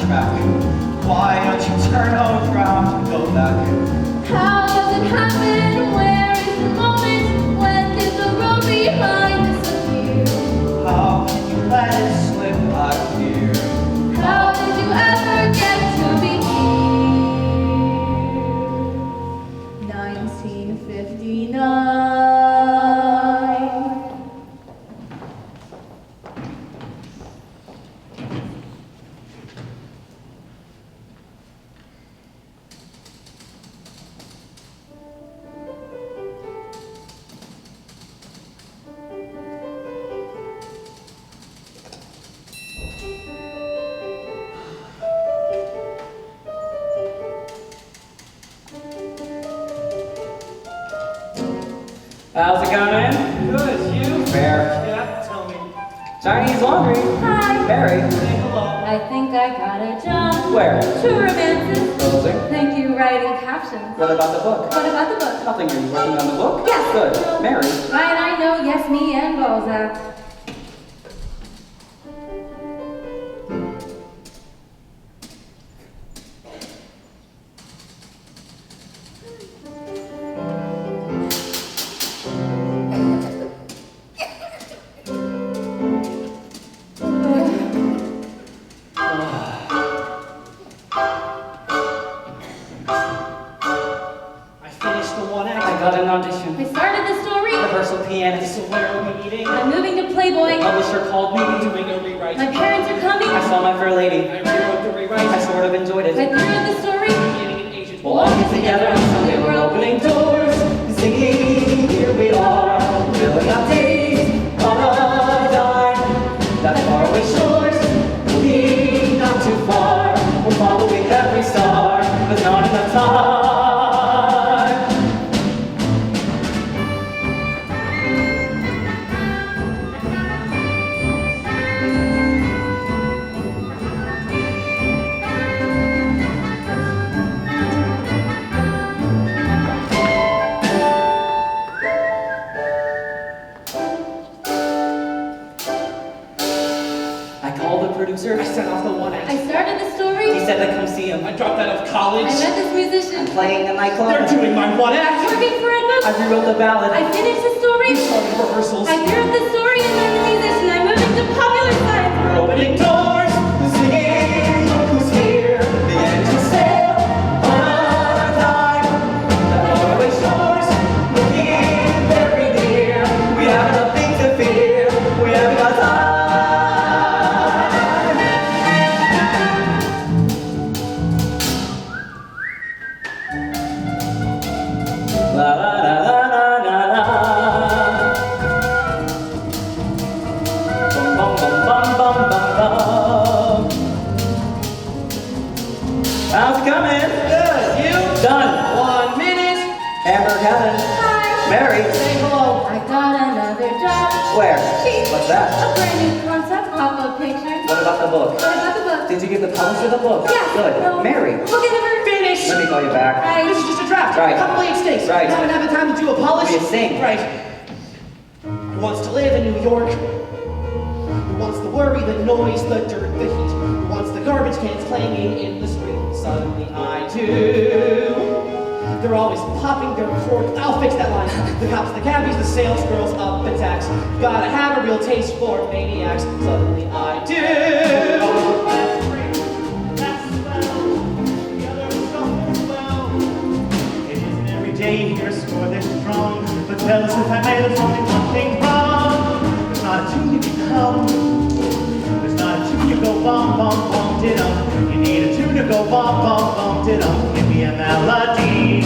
track. Why don't you turn around and go back? How does it happen? Where is the moment? When did the road behind disappear? How can you let it slip out of here? How did you ever get to be here? 1959. How's it going? Good, you? Fair. Yeah, tell me. Chinese laundry. Hi. Mary. Say hello. I think I got a job. Where? True romances. Closing. Thank you, writing captions. What about the book? What about the book? Nothing. You're working on the book? Yes. Good. Mary. Right, I know. Yes, me and Balzac. I finished the one act. I got an audition. I started the story. Rehearsal pianist. So where are we meeting? I'm moving to Playboy. Publisher called me. Doing a rewrite. My parents are coming. I saw my fair lady. I rewrote the rewrite. I sort of enjoyed it. I threw the story. Getting an agent. Belonging together, and someday we're opening doors, singing, here we are, filling up days on a dime. That faraway shores will be not too far. We're following every star, but not enough time. I called the producer. I sent off the one act. I started the story. He said to come see him. I dropped out of college. I met this musician. Playing a nightclub. They're doing my one act. Working for a book. I rewrote the ballad. I finished the story. We started rehearsals. I threw the story and then the musician. I moved into popular science. We're opening doors, singing, look who's here. The engine sail on a dime. The faraway shores looking very near. We have nothing to fear. We haven't got time. La la la la la la la. Bum bum bum bum bum bum bum. How's it coming? Good. You? Done. 1 minute. Amber Kevin. Hi. Mary. Say hello. I got another job. Where? Cheap. What's that? A brand new concept pop-up picture. What about the book? What about the book? Did you give the publisher the book? Yes. Good. No. Mary. Look at her. Finish. Let me call you back. Right. This is just a draft. Right. A couple of stakes. Right. Haven't had the time to do a polish. What do you think? Right. Who wants to live in New York? Who wants the worry, the noise, the dirt, the heat? Who wants the garbage cans clanging in the street? Suddenly I do. They're always popping their cork. I'll fix that line. The cops, the cabbies, the sales girls up the tax. Gotta have a real taste for maniacs. Suddenly I do. That's great. That's swell. The other stuff is well. It isn't every day you hear a score this strong, but tell us if I may, there's only one thing wrong. There's not a tune you can hum. There's not a tune you go bum bum bum did-um. You need a tune to go bum bum bum did-um. Give me a melody.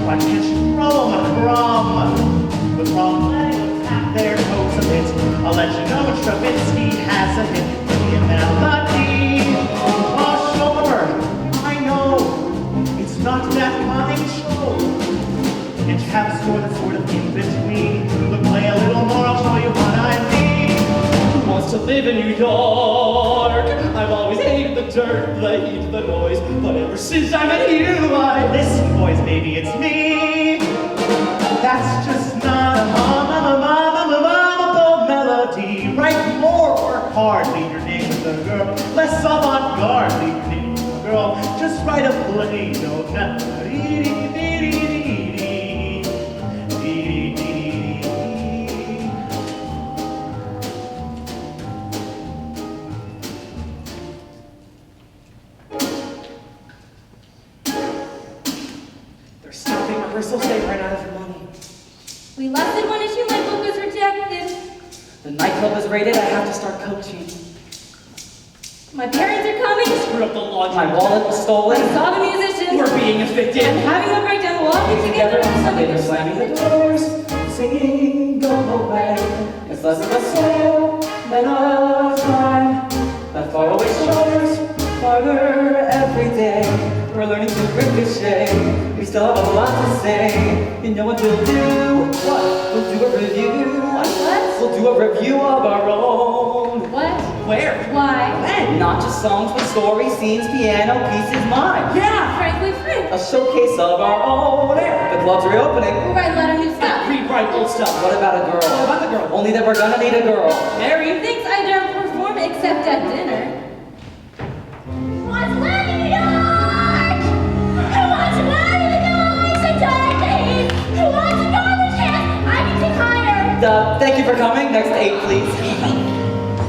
Why can't you throw 'em a crumb? What's wrong? Letting them tap their toes a bit. I'll let you know when Stravinsky has a hit. Give me a melody. Oh, sure, I know it's not that kind of show. Can't you have a score that's sort of in between? But play a little more, I'll show you what I mean. Who wants to live in New York? I've always hated the dirt, the heat, the noise. But ever since I met you, Listen, boys, maybe it's me. That's just not a memorable melody. Write more, work hard, leave your name with the girl. Less avant-garde. try to play no cap. They're stopping rehearsals, they ran out of money. We lasted one issue, my book was rejected. The nightclub is raided, I have to start coaching. My parents are coming. Screw up the laundry. My wallet was stolen. I saw the musicians. We're being evicted. I'm having a breakdown, walking together. Sunday they're slamming the doors, singing go away. It's less of a soul than a time. That faraway shores, farther every day. We're learning to ricochet. We still have a lot to say. You know what we'll do? What? We'll do a review. What? We'll do a review of our own. What? Where? Why? When? Not just songs, but stories, scenes, piano, pieces, mine. Yeah! Frankly, Frank. A showcase of our own. The club's reopening. We'll write a lot of new stuff. Rewrite old stuff. What about a girl? What about the girl? Only that we're gonna need a girl. Mary? Thinks I don't perform except at dinner. What's left in New York? Who wants to marry the guys and decades? Who wants a garbage can? I can take higher. Thank you for coming. Next 8, please.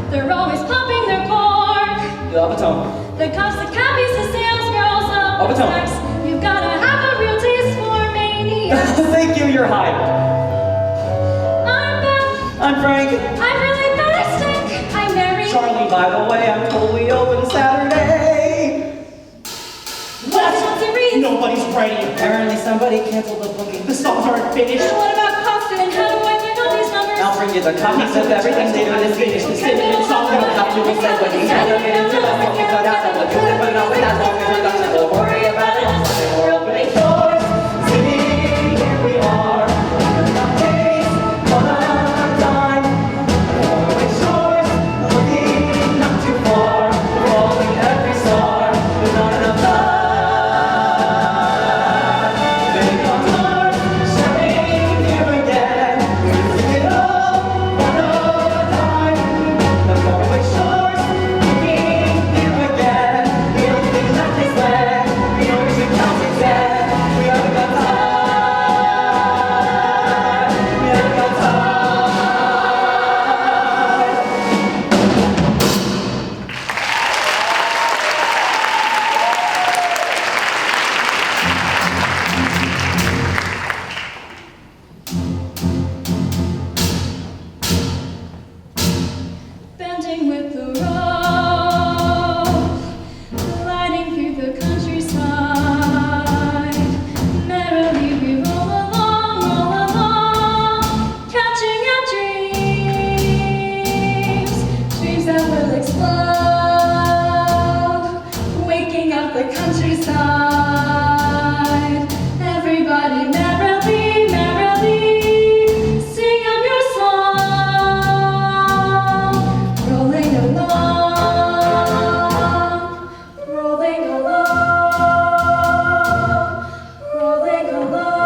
They're always popping their cork. Up a tone. The cops, the cabbies, the sales girls, Up a tone. sex. You've gotta have a real taste for maniacs. Thank you, you're hired. I'm Beth. I'm Frank. I'm really ballistic. I'm Mary. Charlie, by the way, I'm told we open Saturday. What? Chelsea Reed. Nobody's writing. Apparently somebody canceled the booking. The songs aren't finished. And what about Costin? And how do I get all these numbers? I'll bring you the copies of everything they do in this Finish the meeting. singing song. You don't have to decide what you have to get into. That's what we cut out. And what you can put out with that long introduction. Don't worry about it. We're opening doors. Singing, here we are. Not days, but a time. Faraway shores, looking not too far. Falling every star. There's not enough time. Big on doors, shouting here again. Sing it all, one time. The faraway shores, looking here again. The only thing left is land. The only thing counts is dead. We haven't got time. We haven't got time. Bending with the rope, gliding through the countryside. Merrily we roll along, catching our dreams, dreams that will explode, waking up the countryside. Everybody merrily, merrily, sing up your song. Rolling along, rolling along, rolling along.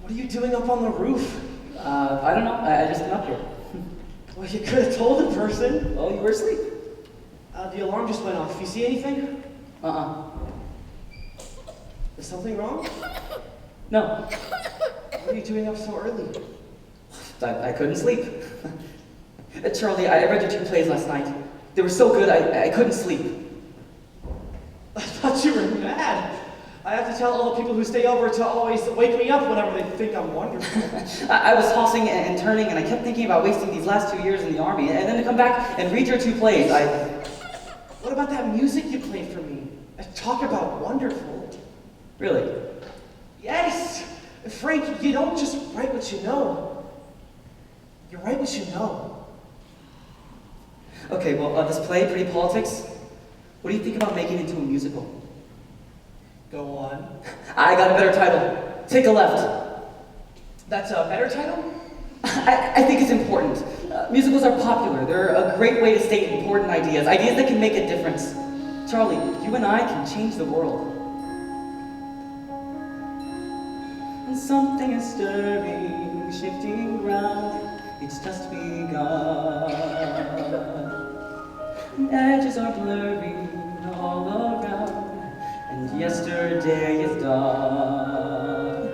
What are you doing up on the roof? I don't know. I just been up here. Well, you could have told the person. Oh, you were asleep. The alarm just went off. You see anything? Is something wrong? No. What are you doing up so early? I couldn't sleep. Charlie, I read your 2 plays last night. They were so good, I couldn't sleep. I thought you were mad. I have to tell all the people who stay over to always wake me up whenever they think I'm wonderful. I was tossing and turning, and I kept thinking about wasting these last 2 years in the army, and then to come back and read your 2 plays. What about that music you played for me? Talk about wonderful. Really? Yes! Frank, you don't just write what you know. You write what you know. Okay, well, this play, Pretty Politics, what do you think about making it into a musical? Go on. I got a better title. Take a Left. That's a better title? I think it's important. Musicals are popular. They're a great way to state important ideas, ideas that can make a difference. Charlie, you and I can change the world. Something is stirring, shifting ground, it's just begun. Edges are blurring all around, and yesterday is done.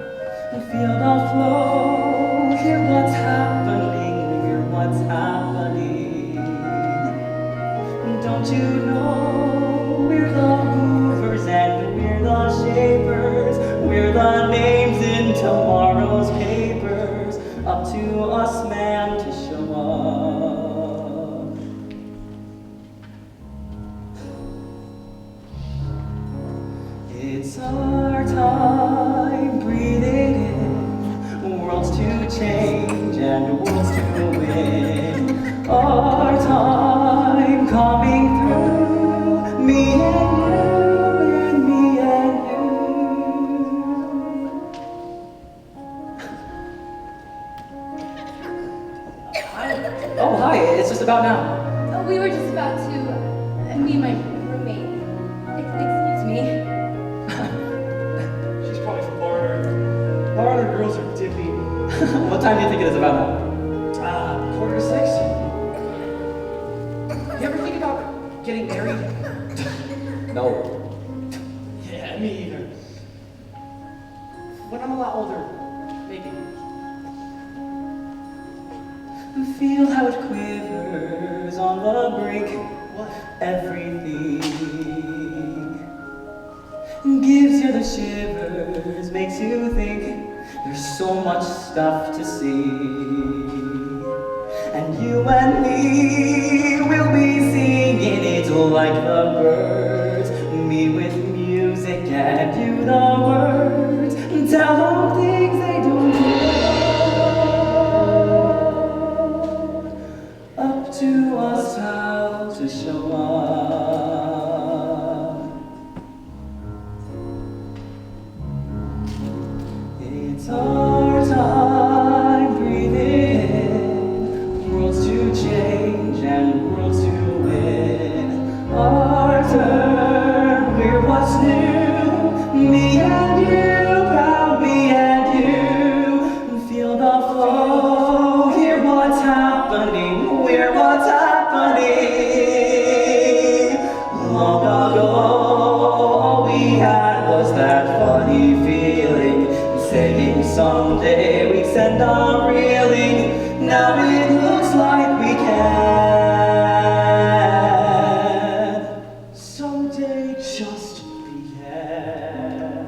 Feel the flow, hear what's happening, hear what's happening. Don't you know we're the movers and we're the shapers, we're the names in tomorrow's papers, up to us man to show up. It's our time, breathe it in, worlds to change and worlds to win. Our time coming through, me and me and you. Oh, hi, it's just about now. Oh, we were just about to, me and my roommate. Excuse me. She's probably from Barnard. Barnard girls are dippy. What time do you think it is about now? 5:45. You ever think about getting married? No. Yeah, me either. When I'm a lot older, maybe. Feel how it quivers on the brink. What? Everything gives you the shivers, makes you think there's so much stuff to see. And you and me will be singing it like the birds. Me with music and you the words. Tell them things they don't know. Up to us how to show up. It's our time, breathe in, worlds to change and worlds to win. Our turn, we're what's new, me and you, proud me and you. Feel the flow, hear what's happening, we're what's happening. Long ago, all we had was that funny feeling, saying someday we'd send on reeling. Now it looks like we can. Someday just began.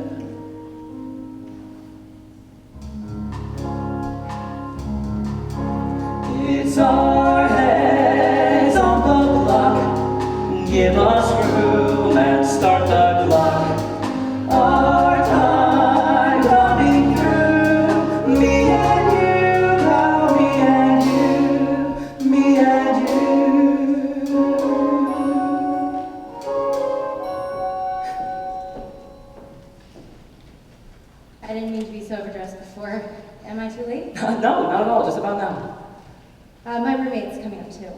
It's our heads on the block. Give us room and start the clock. Our time coming through. Me and you, now me and you, me and you. I didn't mean to be so overdressed before. Am I too late? No, not at all, just about now. My roommate's coming up too.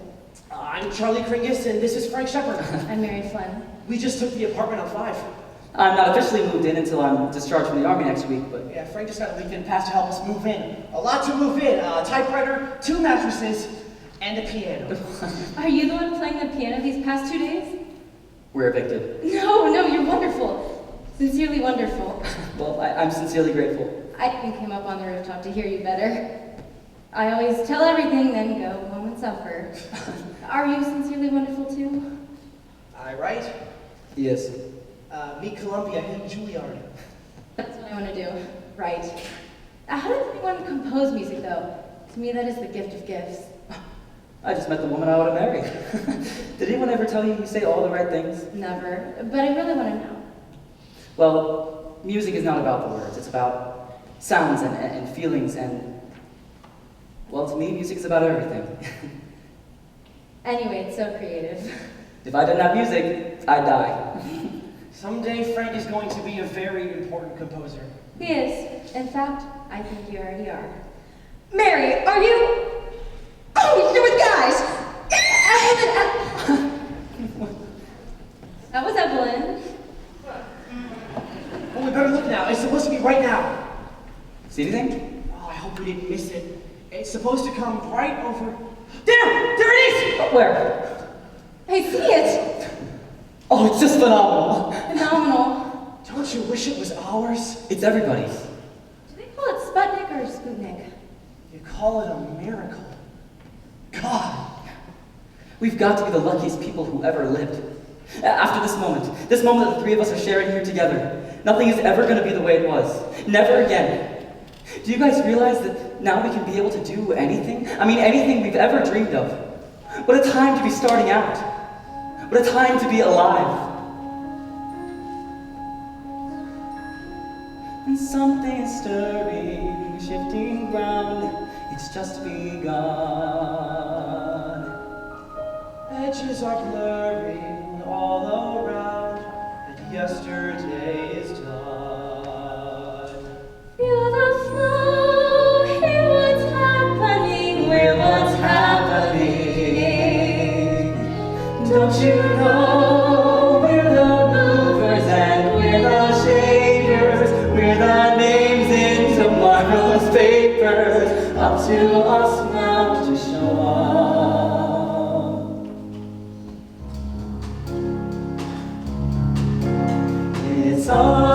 I'm Charlie Kringus, and this is Frank Shepard. I'm Mary Flynn. We just took the apartment on 5. I'm not officially moved in until I'm discharged from the Army next week, but Yeah, Frank just got a weekend pass to help us move in. A lot to move in. A typewriter, 2 mattresses, and a piano. Are you the one playing the piano these past 2 days? we're evicted. No, you're wonderful. Sincerely wonderful. Well, I'm sincerely grateful. I even came up on the rooftop to hear you better. I always tell everything, then go home and suffer. Are you sincerely wonderful too? I write. Yes. Meet Columbia, him Juilliard. That's what I want to do. Right. How does anyone compose music, though? To me, that is the gift of gifts. I just met the woman I want to marry. Did anyone ever tell you you say all the right things? Never. But I really want to know. Well, music is not about the words. It's about sounds and feelings and, well, to me, music is about everything. Anyway, it's so creative. If I didn't have music, I'd die. Someday Frank is going to be a very important composer. He is. In fact, I think you already are. Mary, are you... Oh, you're with guys! That was Evelyn. Oh, we better look now. It's supposed to be right now. See anything? Oh, I hope we didn't miss it. It's supposed to come right over. There it is! Where? I see it. Oh, it's just phenomenal. Phenomenal. Don't you wish it was ours? It's everybody's. Do they call it Sputnik or Sputnik? You call it a miracle. God. We've got to be the luckiest people who ever lived. After this moment that the three of us are sharing here together, nothing is ever going to be the way it was. Never again. Do you guys realize that now we can be able to do anything? I mean, anything we've ever dreamed of. What a time to be starting out. What a time to be alive. And something is stirring, shifting ground. It's just begun. Edges are blurring all around, and yesterday is done. Feel the flow, hear what's happening, we're what's happening. Don't you know we're the movers and we're the shakers, we're the names in tomorrow's papers, up to us now to show up. It's all